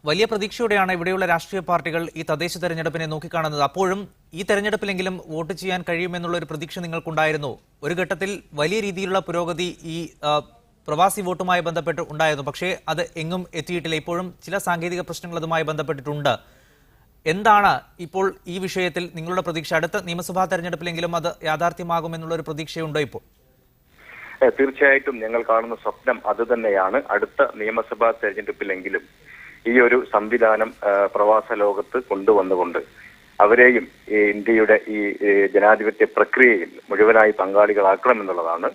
S1: വലിയ പ്രതീക്ഷയോടെയാണ് ഇവിടെയുള്ള രാഷ്ട്രീയ പാർട്ടികൾ ഈ തദ്ദേശ തെരഞ്ഞെടുപ്പിനെ നോക്കിക്കാണുന്നത്. അപ്പോഴും ഈ തെരഞ്ഞെടുപ്പിലെങ്കിലും വോട്ട് ചെയ്യാൻ കഴിയുമെന്നുള്ള ഒരു പ്രതീക്ഷ നിങ്ങൾക്കുണ്ടായിരുന്നു. ഒരു ഘട്ടത്തിൽ വലിയ രീതിയിലുള്ള പുരോഗതി ഈ പ്രവാസി വോട്ടുമായി ബന്ധപ്പെട്ട് ഉണ്ടായിരുന്നു. പക്ഷേ അത് എങ്ങും എത്തിയിട്ടില്ല. ഇപ്പോഴും ചില സാങ്കേതിക പ്രശ്നങ്ങൾ അതുമായി ബന്ധപ്പെട്ടിട്ടുണ്ട്. എന്താണ് ഇപ്പോൾ ഈ വിഷയത്തിൽ നിങ്ങളുടെ പ്രതീക്ഷ? അടുത്ത നിയമസഭാ തെരഞ്ഞെടുപ്പിലെങ്കിലും അത് യാഥാർത്ഥ്യമാകുമെന്നുള്ള ഒരു പ്രതീക്ഷയുണ്ടോ ഇപ്പോൾ?
S10: തീർച്ചയായിട്ടും ഞങ്ങൾ കാണുന്ന സ്വപ്നം അത് തന്നെയാണ്. അടുത്ത നിയമസഭാ തെരഞ്ഞെടുപ്പിലെങ്കിലും ഈ ഒരു സംവിധാനം പ്രവാസ ലോകത്ത് കൊണ്ടുവന്നുകൊണ്ട് അവരെയും ഇന്ത്യയുടെ ഈ ജനാധിപത്യ പ്രക്രിയയിൽ മുഴുവനായി പങ്കാളികളാക്കണമെന്നുള്ളതാണ്.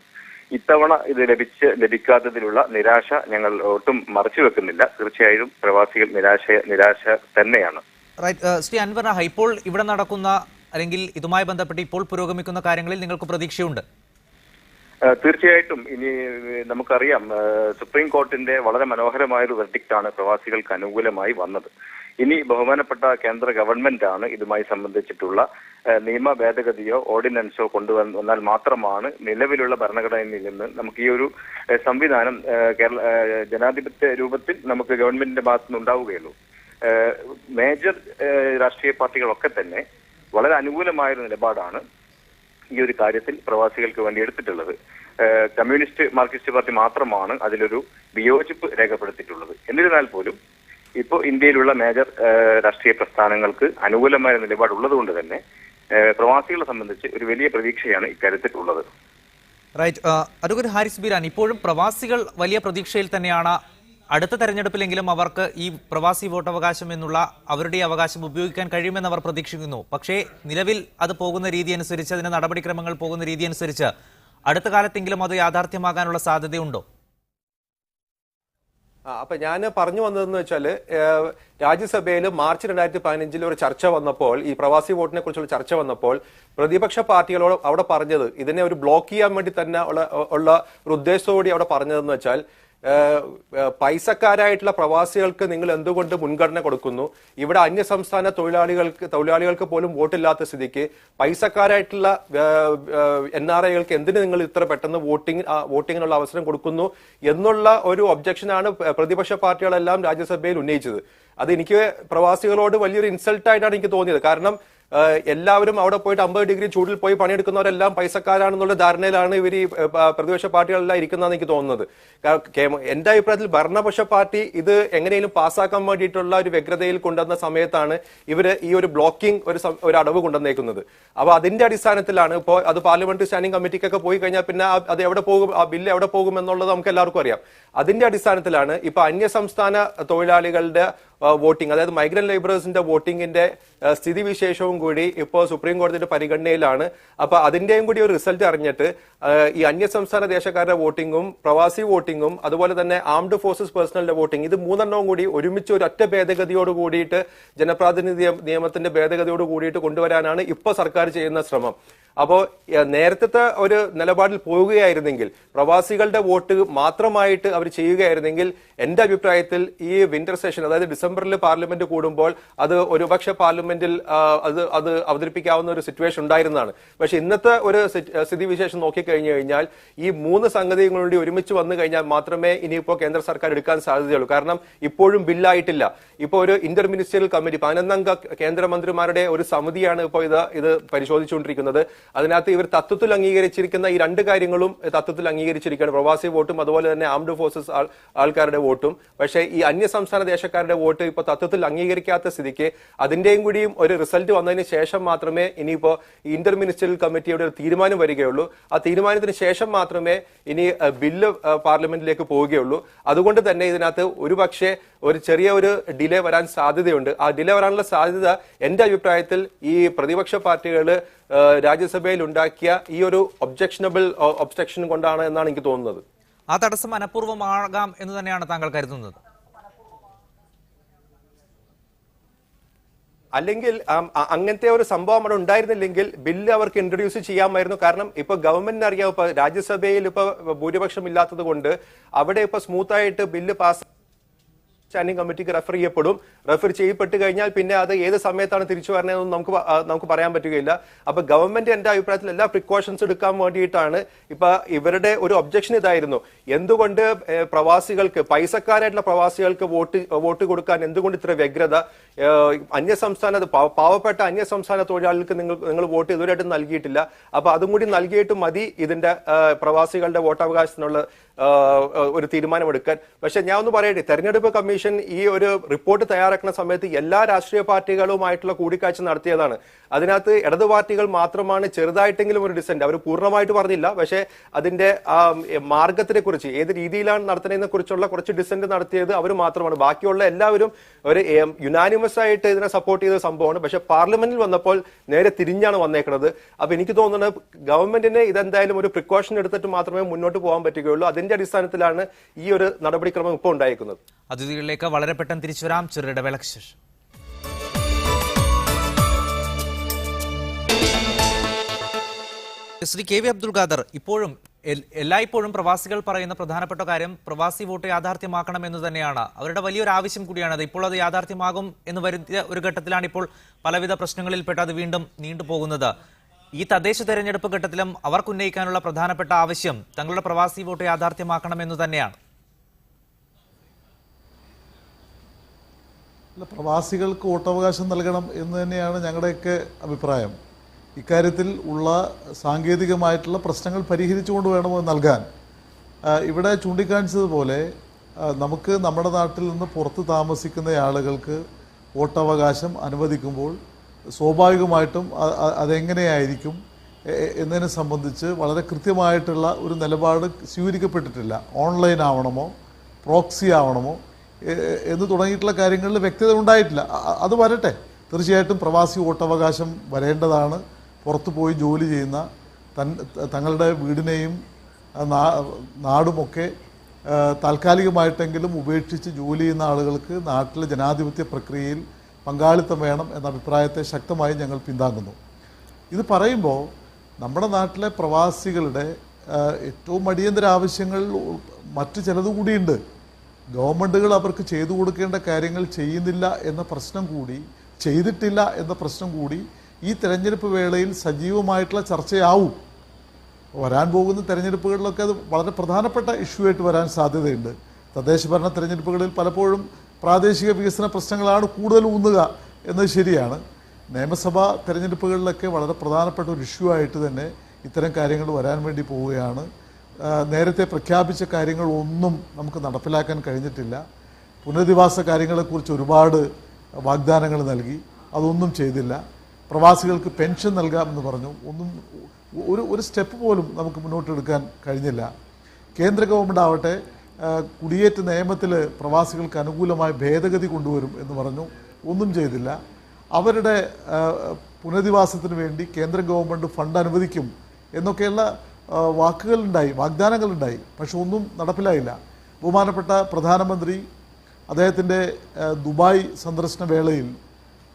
S10: ഇത്തവണ ഇത് ലഭിക്കാത്തതിലുള്ള നിരാശ ഞങ്ങൾ ഒട്ടും മറച്ചു വെക്കുന്നില്ല. തീർച്ചയായും പ്രവാസികൾ നിരാശ തന്നെയാണ്.
S1: ശ്രീ അൻവർ നാഹ, ഇപ്പോൾ ഇവിടെ നടക്കുന്ന അല്ലെങ്കിൽ ഇതുമായി ബന്ധപ്പെട്ട് ഇപ്പോൾ പുരോഗമിക്കുന്ന കാര്യങ്ങളിൽ നിങ്ങൾക്ക് പ്രതീക്ഷയുണ്ട്?
S10: തീർച്ചയായിട്ടും. ഇനി നമുക്കറിയാം, സുപ്രീം കോർട്ടിന്റെ വളരെ മനോഹരമായ ഒരു വെർഡിക്റ്റാണ് പ്രവാസികൾക്ക് അനുകൂലമായി വന്നത്. ഇനി ബഹുമാനപ്പെട്ട കേന്ദ്ര ഗവൺമെന്റ് ആണ് ഇതുമായി സംബന്ധിച്ചിട്ടുള്ള നിയമ ഭേദഗതിയോ ഓർഡിനൻസോ കൊണ്ടുവന്നാൽ മാത്രമാണ് നിലവിലുള്ള ഭരണഘടനയിൽ നിന്ന് നമുക്ക് ഈ ഒരു സംവിധാനം ജനാധിപത്യ രൂപത്തിൽ നമുക്ക് ഗവൺമെന്റിന്റെ ഭാഗത്തു നിന്ന് ഉണ്ടാവുകയുള്ളൂ. മേജർ രാഷ്ട്രീയ പാർട്ടികളൊക്കെ തന്നെ വളരെ അനുകൂലമായൊരു നിലപാടാണ് ഈ ഒരു കാര്യത്തിൽ പ്രവാസികൾക്ക് വേണ്ടി എടുത്തിട്ടുള്ളത്. കമ്മ്യൂണിസ്റ്റ് മാർക്സിസ്റ്റ് പാർട്ടി മാത്രമാണ് അതിലൊരു വിയോജിപ്പ് രേഖപ്പെടുത്തിയിട്ടുള്ളത്. എന്നിരുന്നാൽ പോലും ഇപ്പോൾ ഇന്ത്യയിലുള്ള മേജർ രാഷ്ട്രീയ പ്രസ്ഥാനങ്ങൾക്ക് അനുകൂലമായ നിലപാടുള്ളത് കൊണ്ട് തന്നെ പ്രവാസികളെ സംബന്ധിച്ച് ഒരു വലിയ പ്രതീക്ഷയാണ് ഇക്കാര്യത്തിൽ ഉള്ളത്.
S1: റൈറ്റ്, അഡ്വക്കേറ്റ് ഹാരിസ് ബീരാൻ, ഇപ്പോഴും പ്രവാസികൾ വലിയ പ്രതീക്ഷയിൽ തന്നെയാണ്. അടുത്ത തെരഞ്ഞെടുപ്പിലെങ്കിലും അവർക്ക് ഈ പ്രവാസി വോട്ടവകാശം എന്നുള്ള അവരുടെ അവകാശം ഉപയോഗിക്കാൻ കഴിയുമെന്ന് അവർ പ്രതീക്ഷിക്കുന്നു. പക്ഷേ നിലവിൽ അത് പോകുന്ന രീതി അനുസരിച്ച്, അതിന്റെ നടപടിക്രമങ്ങൾ പോകുന്ന രീതി അനുസരിച്ച് അടുത്ത കാലത്തെങ്കിലും അത് യാഥാർത്ഥ്യമാകാനുള്ള സാധ്യതയുണ്ടോ?
S9: അപ്പൊ ഞാൻ പറഞ്ഞു വന്നതെന്ന് വെച്ചാല്, രാജ്യസഭയിൽ മാർച്ച് 2015 ഒരു ചർച്ച വന്നപ്പോൾ, ഈ പ്രവാസി വോട്ടിനെ കുറിച്ചുള്ള ചർച്ച വന്നപ്പോൾ പ്രതിപക്ഷ പാർട്ടികളോട് അവിടെ പറഞ്ഞത്, ഇതിനെ ഒരു ബ്ലോക്ക് ചെയ്യാൻ വേണ്ടി തന്നെ ഉള്ള ഒരു ഉദ്ദേശത്തോടെ അവിടെ പറഞ്ഞതെന്ന് വെച്ചാൽ, പൈസക്കാരായിട്ടുള്ള പ്രവാസികൾക്ക് നിങ്ങൾ എന്തുകൊണ്ട് മുൻഗണന കൊടുക്കുന്നു? ഇവിടെ അന്യസംസ്ഥാന തൊഴിലാളികൾക്ക് പോലും വോട്ടില്ലാത്ത സ്ഥിതിക്ക് പൈസക്കാരായിട്ടുള്ള NRIകൾക്ക് എന്തിന് നിങ്ങൾ ഇത്ര പെട്ടെന്ന് വോട്ടിങ്ങിനുള്ള അവസരം കൊടുക്കുന്നു എന്നുള്ള ഒരു ഒബ്ജക്ഷനാണ് പ്രതിപക്ഷ പാർട്ടികളെല്ലാം രാജ്യസഭയിൽ ഉന്നയിച്ചത്. അത് എനിക്ക് പ്രവാസികളോട് വലിയൊരു ഇൻസൾട്ടായിട്ടാണ് എനിക്ക് തോന്നിയത്. കാരണം എല്ലാവരും അവിടെ പോയിട്ട് 50 ഡിഗ്രി ചൂടിൽ പോയി പണിയെടുക്കുന്നവരെല്ലാം പൈസക്കാരാണെന്നുള്ള ധാരണയിലാണ് ഇവർ ഈ പ്രതിപക്ഷ പാർട്ടികളെല്ലാം ഇരിക്കുന്നതെന്ന് എനിക്ക് തോന്നുന്നത്. എന്റെ അഭിപ്രായത്തിൽ ഭരണപക്ഷ പാർട്ടി ഇത് എങ്ങനെയും പാസ്സാക്കാൻ വേണ്ടിയിട്ടുള്ള ഒരു വ്യഗ്രതയിൽ കൊണ്ടുവന്ന സമയത്താണ് ഇവര് ഈ ഒരു ബ്ലോക്കിംഗ് ഒരു അടവ് കൊണ്ടുവന്നേക്കുന്നത്. അപ്പൊ അതിന്റെ അടിസ്ഥാനത്തിലാണ് ഇപ്പോൾ അത് പാർലമെന്ററി സ്റ്റാൻഡിംഗ് കമ്മിറ്റിക്കൊക്കെ പോയി കഴിഞ്ഞാൽ പിന്നെ അത് എവിടെ പോകും, ആ ബില്ല് എവിടെ പോകും എന്നുള്ളത് നമുക്ക് എല്ലാവർക്കും അറിയാം. അതിന്റെ അടിസ്ഥാനത്തിലാണ് ഇപ്പൊ അന്യസംസ്ഥാന തൊഴിലാളികളുടെ വോട്ടിംഗ്, അതായത് മൈഗ്രന്റ് ലേബറേഴ്സിന്റെ വോട്ടിംഗിന്റെ സ്ഥിതിവിശേഷവും കൂടി ഇപ്പോൾ സുപ്രീം കോടതിയുടെ പരിഗണനയിലാണ്. അപ്പൊ അതിന്റെയും കൂടി ഒരു റിസൾട്ട് അറിഞ്ഞിട്ട് ഈ അന്യസംസ്ഥാന ദേശക്കാരുടെ വോട്ടിംഗും പ്രവാസി വോട്ടിംഗും അതുപോലെ തന്നെ ആംഡ് ഫോഴ്സസ് പേഴ്സണലിന്റെ വോട്ടിംഗ്, ഇത് മൂന്നെണ്ണവും കൂടി ഒരുമിച്ച് ഒരു ഒറ്റ ഭേദഗതിയോട് കൂടിയിട്ട് ജനപ്രാതിനിധ്യ നിയമത്തിന്റെ ഭേദഗതിയോട് കൂടിയിട്ട് കൊണ്ടുവരാനാണ് ഇപ്പോൾ സർക്കാർ ചെയ്യുന്ന ശ്രമം. അപ്പോൾ നേരത്തെ ഒരു നിലപാടിൽ പോവുകയായിരുന്നെങ്കിൽ, പ്രവാസികളുടെ വോട്ട് മാത്രമായിട്ട് അവർ ചെയ്യുകയായിരുന്നെങ്കിൽ എന്റെ അഭിപ്രായത്തിൽ ഈ വിന്റർ സെഷൻ, അതായത് ഡിസംബറിൽ പാർലമെന്റ് കൂടുമ്പോൾ അത് ഒരുപക്ഷെ പാർലമെന്റിൽ അത് അവതരിപ്പിക്കാവുന്ന ഒരു സിറ്റുവേഷൻ ഉണ്ടായിരുന്നതാണ്. പക്ഷെ ഇന്നത്തെ ഒരു സ്ഥിതിവിശേഷം നോക്കിക്കഴിഞ്ഞു കഴിഞ്ഞാൽ ഈ മൂന്ന് സംഗതികളുടെ ഒരുമിച്ച് വന്നു കഴിഞ്ഞാൽ മാത്രമേ ഇനിയിപ്പോ കേന്ദ്ര സർക്കാർ എടുക്കാൻ സാധ്യതയുള്ളൂ. കാരണം ഇപ്പോഴും ബില്ലായിട്ടില്ല. ഇപ്പോൾ ഒരു ഇന്റർ മിനിസ്റ്ററിയൽ കമ്മിറ്റി 11 അംഗ കേന്ദ്രമന്ത്രിമാരുടെ ഒരു സമിതിയാണ് ഇപ്പോൾ ഇത് പരിശോധിച്ചുകൊണ്ടിരിക്കുന്നത്. അതിനകത്ത് ഇവർ തത്വത്തിൽ അംഗീകരിച്ചിരിക്കുന്ന ഈ രണ്ട് കാര്യങ്ങളും തത്വത്തിൽ അംഗീകരിച്ചിരിക്കുകയാണ്, പ്രവാസി വോട്ടും അതുപോലെ തന്നെ ആംഡ് ഫോഴ്സസ് ആൾക്കാരുടെ വോട്ടും. പക്ഷേ ഈ അന്യ സംസ്ഥാന ദേശക്കാരുടെ വോട്ട് ഇപ്പൊ തത്വത്തിൽ അംഗീകരിക്കാത്ത സ്ഥിതിക്ക് അതിന്റെയും കൂടിയും ഒരു റിസൾട്ട് വന്നതിന് ശേഷം മാത്രമേ ഇനിയിപ്പോ ഇന്റർ മിനിസ്റ്ററിയൽ കമ്മിറ്റിയുടെ ഒരു തീരുമാനം വരികയുള്ളൂ. ആ തീരുമാനത്തിന് ശേഷം മാത്രമേ ഇനി ബില്ല് പാർലമെന്റിലേക്ക് പോവുകയുള്ളൂ. അതുകൊണ്ട് തന്നെ ഇതിനകത്ത് ഒരുപക്ഷെ ഒരു ചെറിയ ഒരു ഡിലേ വരാൻ സാധ്യതയുണ്ട്. ആ ഡിലേ വരാനുള്ള സാധ്യത എന്റെ അഭിപ്രായത്തിൽ ഈ പ്രതിപക്ഷ പാർട്ടികൾ രാജ്യസഭയിൽ ഉണ്ടാക്കിയ ഈ ഒരു ഒബ്സ്ട്രക്ഷൻ കൊണ്ടാണ് എന്നാണ് എനിക്ക് തോന്നുന്നത്.
S1: ആ തടസ്സം മനഃപൂർവ്വമാകാം എന്ന് തന്നെയാണ് താങ്കൾ കരുതുന്നത്?
S9: അല്ലെങ്കിൽ അങ്ങനത്തെ ഒരു സംഭവം അവിടെ ഉണ്ടായിരുന്നില്ലെങ്കിൽ ബില്ല് അവർക്ക് ഇൻട്രൊഡ്യൂസ് ചെയ്യാമായിരുന്നു. കാരണം ഇപ്പൊ ഗവൺമെന്റിന് അറിയാം, ഇപ്പൊ രാജ്യസഭയിൽ ഇപ്പൊ ഭൂരിപക്ഷം ഇല്ലാത്തത് കൊണ്ട് അവിടെ ഇപ്പൊ സ്മൂത്തായിട്ട് ബില്ല് പാസ് സ്റ്റാൻഡിംഗ് കമ്മിറ്റിക്ക് റെഫർ ചെയ്യപ്പെട്ട് കഴിഞ്ഞാൽ പിന്നെ അത് ഏത് സമയത്താണ് തിരിച്ചു വരണതെന്ന് നമുക്ക് പറയാൻ പറ്റുകയില്ല. അപ്പൊ ഗവൺമെന്റ് എന്റെ അഭിപ്രായത്തിൽ എല്ലാ പ്രിക്കോഷൻസ് എടുക്കാൻ വേണ്ടിയിട്ടാണ് ഇപ്പൊ ഇവരുടെ ഒരു ഒബ്ജക്ഷൻ ഇതായിരുന്നു, എന്തുകൊണ്ട് പ്രവാസികൾക്ക്, പൈസക്കാരായിട്ടുള്ള പ്രവാസികൾക്ക് വോട്ട് കൊടുക്കാൻ എന്തുകൊണ്ട് ഇത്ര വ്യഗ്രത? അന്യസംസ്ഥാന പാവപ്പെട്ട അന്യസംസ്ഥാന തൊഴിലാളികൾക്ക് നിങ്ങൾ വോട്ട് ഇതുവരെയായിട്ടും നൽകിയിട്ടില്ല. അപ്പൊ അതും കൂടി നൽകിയിട്ട് മതി ഇതിന്റെ പ്രവാസികളുടെ വോട്ടവകാശത്തിനുള്ള ഒരു തീരുമാനമെടുക്കാൻ. പക്ഷെ ഞാൻ ഒന്ന് പറയട്ടെ, തെരഞ്ഞെടുപ്പ് കമ്മീഷൻ ഈ ഒരു റിപ്പോർട്ട് തയ്യാറാക്കുന്ന സമയത്ത് എല്ലാ രാഷ്ട്രീയ പാർട്ടികളുമായിട്ടുള്ള കൂടിക്കാഴ്ച നടത്തിയതാണ്. അതിനകത്ത് ഇടതു പാർട്ടികൾ മാത്രമാണ് ചെറുതായിട്ടെങ്കിലും ഒരു ഡിസെന്റ്, അവർ പൂർണ്ണമായിട്ട് പറഞ്ഞില്ല, പക്ഷേ അതിന്റെ മാർഗത്തിനെ കുറിച്ച്, ഏത് രീതിയിലാണ് നടത്തുന്നതിനെ കുറിച്ചുള്ള കുറച്ച് ഡിസെന്റ് നടത്തിയത് അവർ മാത്രമാണ്. ബാക്കിയുള്ള എല്ലാവരും ഒരു യുനാനിമസ് ആയിട്ട് ഇതിനെ സപ്പോർട്ട് ചെയ്ത സംഭവമാണ്. പക്ഷെ പാർലമെന്റിൽ വന്നപ്പോൾ നേരെ തിരിഞ്ഞാണ് വന്നേക്കുന്നത്. അപ്പൊ എനിക്ക് തോന്നുന്നത് ഗവൺമെന്റിന് ഇതെന്തായാലും ഒരു പ്രിക്കോഷൻ എടുത്തിട്ട് മാത്രമേ മുന്നോട്ട് പോകാൻ പറ്റുകയുള്ളൂ. അതിന്റെ അടിസ്ഥാനത്തിലാണ് ഈ ഒരു നടപടിക്രമം ഇപ്പോൾ ഉണ്ടായിരിക്കുന്നത്.
S1: അതിഥികളിലേക്ക് വളരെ പെട്ടെന്ന് തിരിച്ചു വരാം, ചെറിയ ഇടവേളയ്ക്ക് ശേഷം. ശ്രീ കെ വി അബ്ദുൽ ഖാദർ, ഇപ്പോഴും എല്ലായ്പ്പോഴും പ്രവാസികൾ പറയുന്ന പ്രധാനപ്പെട്ട കാര്യം പ്രവാസി വോട്ട് യാഥാർത്ഥ്യമാക്കണം എന്ന് തന്നെയാണ്. അവരുടെ വലിയൊരു ആവശ്യം കൂടിയാണത്. ഇപ്പോൾ അത് യാഥാർത്ഥ്യമാകും എന്ന് വരുത്തിയ ഒരു ഘട്ടത്തിലാണ് ഇപ്പോൾ പലവിധ പ്രശ്നങ്ങളിൽപ്പെട്ട് അത് വീണ്ടും നീണ്ടുപോകുന്നത്. ഈ തദ്ദേശ തെരഞ്ഞെടുപ്പ് ഘട്ടത്തിലും അവർക്ക് ഉന്നയിക്കാനുള്ള പ്രധാനപ്പെട്ട ആവശ്യം തങ്ങളുടെ പ്രവാസി വോട്ട് യാഥാർത്ഥ്യമാക്കണം എന്ന് തന്നെയാണ്.
S8: പ്രവാസികൾക്ക് വോട്ടവകാശം നൽകണം എന്ന് തന്നെയാണ് ഞങ്ങളുടെയൊക്കെ അഭിപ്രായം. ഇക്കാര്യത്തിൽ ഉള്ള സാങ്കേതികമായിട്ടുള്ള പ്രശ്നങ്ങൾ പരിഹരിച്ചുകൊണ്ട് വേണമോ നൽകാൻ. ഇവിടെ ചൂണ്ടിക്കാണിച്ചതുപോലെ നമുക്ക് നമ്മുടെ നാട്ടിൽ നിന്ന് പുറത്ത് താമസിക്കുന്ന ആളുകൾക്ക് വോട്ടവകാശം അനുവദിക്കുമ്പോൾ സ്വാഭാവികമായിട്ടും അതെങ്ങനെയായിരിക്കും എന്നതിനെ സംബന്ധിച്ച് വളരെ കൃത്യമായിട്ടുള്ള ഒരു നിലപാട് സ്വീകരിക്കപ്പെട്ടിട്ടില്ല. ഓൺലൈൻ ആവണമോ പ്രോക്സി ആവണമോ എന്ന് തുടങ്ങിയിട്ടുള്ള കാര്യങ്ങളിൽ വ്യക്തത ഉണ്ടായിട്ടില്ല. അത് വരട്ടെ, തീർച്ചയായിട്ടും പ്രവാസി വോട്ടവകാശം വരേണ്ടതാണ്. പുറത്തു പോയി ജോലി ചെയ്യുന്ന തങ്ങളുടെ വീടിനെയും നാടുമൊക്കെ താൽക്കാലികമായിട്ടെങ്കിലും ഉപേക്ഷിച്ച് ജോലി ചെയ്യുന്ന ആളുകൾക്ക് നാട്ടിലെ ജനാധിപത്യ പ്രക്രിയയിൽ പങ്കാളിത്തം വേണം എന്ന അഭിപ്രായത്തെ ശക്തമായി ഞങ്ങൾ പിന്താങ്ങുന്നു. ഇത് പറയുമ്പോൾ നമ്മുടെ നാട്ടിലെ പ്രവാസികളുടെ ഏറ്റവും അടിയന്തര ആവശ്യങ്ങൾ മറ്റ് ചിലതുകൂടിയുണ്ട്. ഗവൺമെൻറ്റുകൾ അവർക്ക് ചെയ്തു കൊടുക്കേണ്ട കാര്യങ്ങൾ ചെയ്യുന്നില്ല എന്ന പ്രശ്നം കൂടി, ചെയ്തിട്ടില്ല എന്ന പ്രശ്നം കൂടി ഈ തെരഞ്ഞെടുപ്പ് വേളയിൽ സജീവമായിട്ടുള്ള ചർച്ചയാവും. വരാൻ പോകുന്ന തെരഞ്ഞെടുപ്പുകളിലൊക്കെ അത് വളരെ പ്രധാനപ്പെട്ട ഇഷ്യൂ ആയിട്ട് വരാൻ സാധ്യതയുണ്ട്. തദ്ദേശ ഭരണ തെരഞ്ഞെടുപ്പുകളിൽ പലപ്പോഴും പ്രാദേശിക വികസന പ്രശ്നങ്ങളാണ് കൂടുതൽ ഊന്നുക എന്നത് ശരിയാണ്. നിയമസഭാ തെരഞ്ഞെടുപ്പുകളിലൊക്കെ വളരെ പ്രധാനപ്പെട്ട ഒരു ഇഷ്യൂ ആയിട്ട് തന്നെ ഇത്തരം കാര്യങ്ങൾ വരാൻ വേണ്ടി പോവുകയാണ്. നേരത്തെ പ്രഖ്യാപിച്ച കാര്യങ്ങളൊന്നും നമുക്ക് നടപ്പിലാക്കാൻ കഴിഞ്ഞിട്ടില്ല. പുനരധിവാസ കാര്യങ്ങളെക്കുറിച്ച് ഒരുപാട് വാഗ്ദാനങ്ങൾ നൽകി, അതൊന്നും ചെയ്തില്ല. പ്രവാസികൾക്ക് പെൻഷൻ നൽകാമെന്ന് പറഞ്ഞു, ഒന്നും ഒരു സ്റ്റെപ്പ് പോലും നമുക്ക് മുന്നോട്ടെടുക്കാൻ കഴിഞ്ഞില്ല. കേന്ദ്ര ഗവൺമെൻറ് ആവട്ടെ കുടിയേറ്റ നിയമത്തിൽ പ്രവാസികൾക്ക് അനുകൂലമായ ഭേദഗതി കൊണ്ടുവരും എന്ന് പറഞ്ഞു, ഒന്നും ചെയ്തില്ല. അവരുടെ പുനരധിവാസത്തിന് വേണ്ടി കേന്ദ്ര ഗവൺമെൻറ് ഫണ്ട് അനുവദിക്കും എന്നൊക്കെയുള്ള വാക്കുകളുണ്ടായി, വാഗ്ദാനങ്ങളുണ്ടായി, പക്ഷെ ഒന്നും നടപ്പിലായില്ല. ബഹുമാനപ്പെട്ട പ്രധാനമന്ത്രി അദ്ദേഹത്തിൻ്റെ ദുബായ് സന്ദർശന വേളയിൽ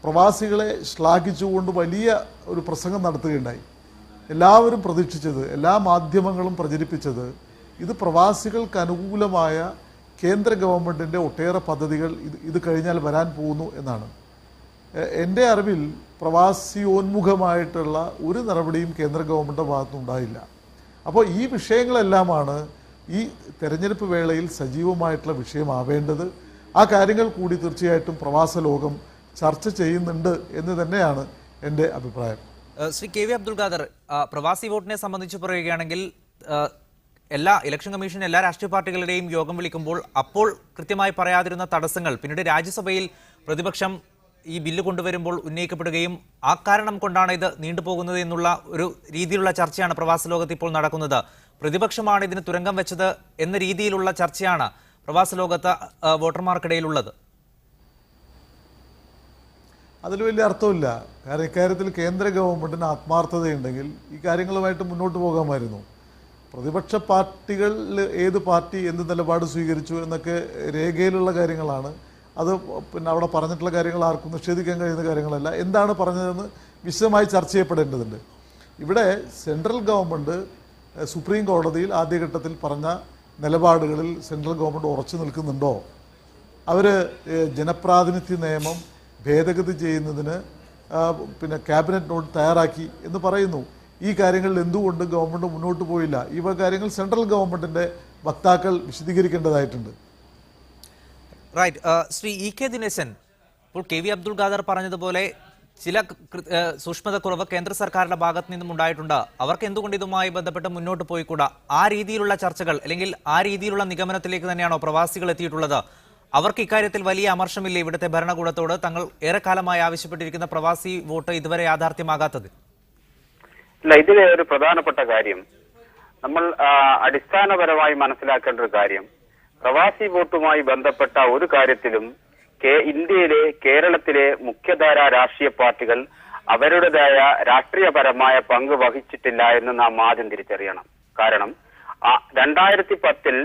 S8: പ്രവാസികളെ ശ്ലാഘിച്ചുകൊണ്ട് വലിയ ഒരു പ്രസംഗം നടത്തുകയുണ്ടായി. എല്ലാവരും പ്രതീക്ഷിച്ചത്, എല്ലാ മാധ്യമങ്ങളും പ്രചരിപ്പിച്ചത് ഇത് പ്രവാസികൾക്ക് അനുകൂലമായ കേന്ദ്ര ഗവൺമെൻറ്റിൻ്റെ ഒട്ടേറെ പദ്ധതികൾ ഇത് കഴിഞ്ഞാൽ വരാൻ പോകുന്നു എന്നാണ്. എൻ്റെ അറിവിൽ പ്രവാസിയോന്മുഖമായിട്ടുള്ള ഒരു നടപടിയും കേന്ദ്ര ഗവൺമെൻറ് ഭാഗത്തുനിന്നുണ്ടായില്ല. അപ്പോൾ ഈ വിഷയങ്ങളെല്ലാമാണ് ഈ തെരഞ്ഞെടുപ്പ് വേളയിൽ സജീവമായിട്ടുള്ള വിഷയമാവേണ്ടത്. ആ കാര്യങ്ങൾ കൂടി തീർച്ചയായിട്ടും പ്രവാസ ലോകം ചർച്ച ചെയ്യുന്നുണ്ട് എന്ന് തന്നെയാണ് എൻ്റെ അഭിപ്രായം.
S1: ശ്രീ കെ വി അബ്ദുൽ ഖാദർ, പ്രവാസി വോട്ടിനെ സംബന്ധിച്ച് പറയുകയാണെങ്കിൽ എല്ലാ ഇലക്ഷൻ കമ്മീഷൻ എല്ലാ രാഷ്ട്രീയ പാർട്ടികളുടെയും യോഗം വിളിക്കുമ്പോൾ അപ്പോൾ കൃത്യമായി പറയാതിരുന്ന തടസ്സങ്ങൾ പിന്നീട് രാജ്യസഭയിൽ പ്രതിപക്ഷം ഈ ബില്ല് കൊണ്ടുവരുമ്പോൾ ഉന്നയിക്കപ്പെടുകയും ആ കാരണം കൊണ്ടാണ് ഇത് നീണ്ടുപോകുന്നത് എന്നുള്ള ഒരു രീതിയിലുള്ള ചർച്ചയാണ് പ്രവാസ ലോകത്ത് ഇപ്പോൾ നടക്കുന്നത്. പ്രതിപക്ഷമാണ് ഇതിന് തുരങ്കം വെച്ചത് എന്ന രീതിയിലുള്ള ചർച്ചയാണ് പ്രവാസ ലോകത്ത് വോട്ടർമാർക്കിടയിലുള്ളത്.
S8: അതിൽ വലിയ അർത്ഥമില്ല. കാരണം ഇക്കാര്യത്തിൽ കേന്ദ്ര ഗവൺമെൻറ്റിന് ആത്മാർത്ഥതയുണ്ടെങ്കിൽ ഈ കാര്യങ്ങളുമായിട്ട് മുന്നോട്ട് പോകാമായിരുന്നു. പ്രതിപക്ഷ പാർട്ടികളിൽ ഏത് പാർട്ടി എന്ത് നിലപാട് സ്വീകരിച്ചു എന്നൊക്കെ രേഖയിലുള്ള കാര്യങ്ങളാണ്. അത് പിന്നെ അവിടെ പറഞ്ഞിട്ടുള്ള കാര്യങ്ങൾ ആർക്കും നിഷേധിക്കാൻ കഴിയുന്ന കാര്യങ്ങളല്ല. എന്താണ് പറഞ്ഞതെന്ന് വിശദമായി ചർച്ച ചെയ്യപ്പെടേണ്ടതുണ്ട്. ഇവിടെ സെൻട്രൽ ഗവൺമെൻറ് സുപ്രീം കോടതിയിൽ ആദ്യഘട്ടത്തിൽ പറഞ്ഞ നിലപാടുകളിൽ സെൻട്രൽ ഗവൺമെൻറ് ഉറച്ചു നിൽക്കുന്നുണ്ടോ? അവർ ജനപ്രാതിനിധ്യ നിയമം ഭേദഗതി ചെയ്യുന്നതിന് പിന്നെ ക്യാബിനറ്റ് നോട്ട് തയ്യാറാക്കി എന്ന് പറയുന്നു. ഈ കാര്യങ്ങളിൽ എന്തുകൊണ്ട് ഗവൺമെൻറ് മുന്നോട്ട് പോയില്ല? ഈ കാര്യങ്ങൾ സെൻട്രൽ ഗവൺമെൻറ്റിൻ്റെ വക്താക്കൾ വിശദീകരിക്കേണ്ടതായിട്ടുണ്ട്.
S1: Right. Shri E K Dineshan, ഇപ്പോൾ കെ വി അബ്ദുൽ ഖാദർ പറഞ്ഞതുപോലെ ചില സൂക്ഷ്മതക്കുറവ് കേന്ദ്ര സർക്കാരിന്റെ ഭാഗത്ത് നിന്നും ഉണ്ടായിട്ടുണ്ട്. അവർക്ക് എന്തുകൊണ്ട് ഇതുമായി ബന്ധപ്പെട്ട് മുന്നോട്ട് പോയിക്കൂടാ? ആ രീതിയിലുള്ള ചർച്ചകൾ അല്ലെങ്കിൽ ആ രീതിയിലുള്ള നിഗമനത്തിലേക്ക് തന്നെയാണോ പ്രവാസികൾ എത്തിയിട്ടുള്ളത്? അവർക്ക് ഇക്കാര്യത്തിൽ വലിയ അമർഷമില്ലേ ഇവിടുത്തെ ഭരണകൂടത്തോട്? തങ്ങൾ ഏറെക്കാലമായി ആവശ്യപ്പെട്ടിരിക്കുന്ന പ്രവാസി വോട്ട് ഇതുവരെ യാഥാർത്ഥ്യമാകാത്തത്?
S10: ഇല്ല, ഇതിലെ ഒരു പ്രധാനപ്പെട്ട കാര്യം നമ്മൾ അടിസ്ഥാനപരമായി മനസ്സിലാക്കേണ്ട ഒരു കാര്യം, പ്രവാസി വോട്ടുമായി ബന്ധപ്പെട്ട ഒരു കാര്യത്തിലും ഇന്ത്യയിലെ കേരളത്തിലെ മുഖ്യധാര രാഷ്ട്രീയ പാർട്ടികൾ അവരുടേതായ രാഷ്ട്രീയപരമായ പങ്ക് വഹിച്ചിട്ടില്ല എന്ന് നാം ആദ്യം തിരിച്ചറിയണം. കാരണം 2010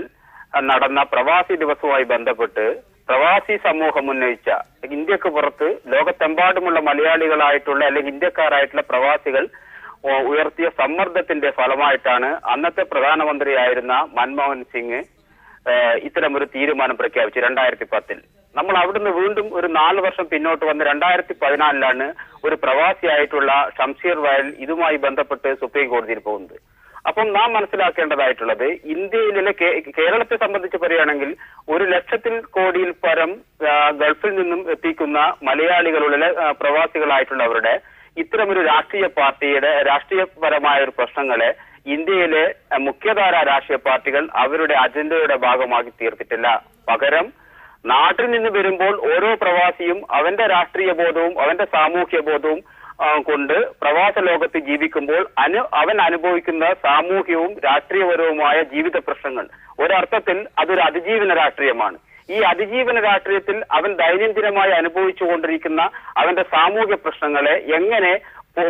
S10: നടന്ന പ്രവാസി ദിവസവുമായി ബന്ധപ്പെട്ട് പ്രവാസി സമൂഹം ഉന്നയിച്ച ഇന്ത്യക്ക് പുറത്ത് ലോകത്തെമ്പാടുമുള്ള മലയാളികളായിട്ടുള്ള അല്ലെങ്കിൽ ഇന്ത്യക്കാരായിട്ടുള്ള പ്രവാസികൾ ഉയർത്തിയ സമ്മർദ്ദത്തിന്റെ ഫലമായിട്ടാണ് അന്നത്തെ പ്രധാനമന്ത്രിയായിരുന്ന മൻമോഹൻ സിംഗ് ഇത്തരമൊരു തീരുമാനം പ്രഖ്യാപിച്ചു 2010. നമ്മൾ അവിടുന്ന് വീണ്ടും ഒരു 4 വർഷം പിന്നോട്ട് വന്ന് 2014 ഒരു പ്രവാസിയായിട്ടുള്ള ഷംഷീർ വയൽ ഇതുമായി ബന്ധപ്പെട്ട് സുപ്രീം കോടതിയിൽ പോകുന്നത്. അപ്പം നാം മനസ്സിലാക്കേണ്ടതായിട്ടുള്ളത്, ഇന്ത്യയിലെ കേരളത്തെ സംബന്ധിച്ച് പറയുകയാണെങ്കിൽ 100,00,000 കോടിയിൽ പരം ഗൾഫിൽ നിന്നും എത്തിക്കുന്ന മലയാളികളുടെ പ്രവാസികളായിട്ടുള്ളവരുടെ ഇത്തരമൊരു രാഷ്ട്രീയ പാർട്ടിയുടെ രാഷ്ട്രീയപരമായ ഒരു പ്രശ്നങ്ങളെ ഇന്ത്യയിലെ മുഖ്യധാര രാഷ്ട്രീയ പാർട്ടികൾ അവരുടെ അജണ്ടയുടെ ഭാഗമാക്കി തീർത്തിട്ടില്ല. പകരം നാട്ടിൽ നിന്ന് വരുമ്പോൾ ഓരോ പ്രവാസിയും അവന്റെ രാഷ്ട്രീയ ബോധവും അവന്റെ സാമൂഹ്യ ബോധവും കൊണ്ട് പ്രവാസ ലോകത്ത് ജീവിക്കുമ്പോൾ അവൻ അനുഭവിക്കുന്ന സാമൂഹ്യവും രാഷ്ട്രീയപരവുമായ ജീവിത പ്രശ്നങ്ങൾ ഒരർത്ഥത്തിൽ അതൊരു അതിജീവന രാഷ്ട്രീയമാണ്. ഈ അതിജീവന രാഷ്ട്രീയത്തിൽ അവൻ ദൈനംദിനമായി അനുഭവിച്ചുകൊണ്ടിരിക്കുന്ന അവന്റെ സാമൂഹ്യ പ്രശ്നങ്ങളെ എങ്ങനെ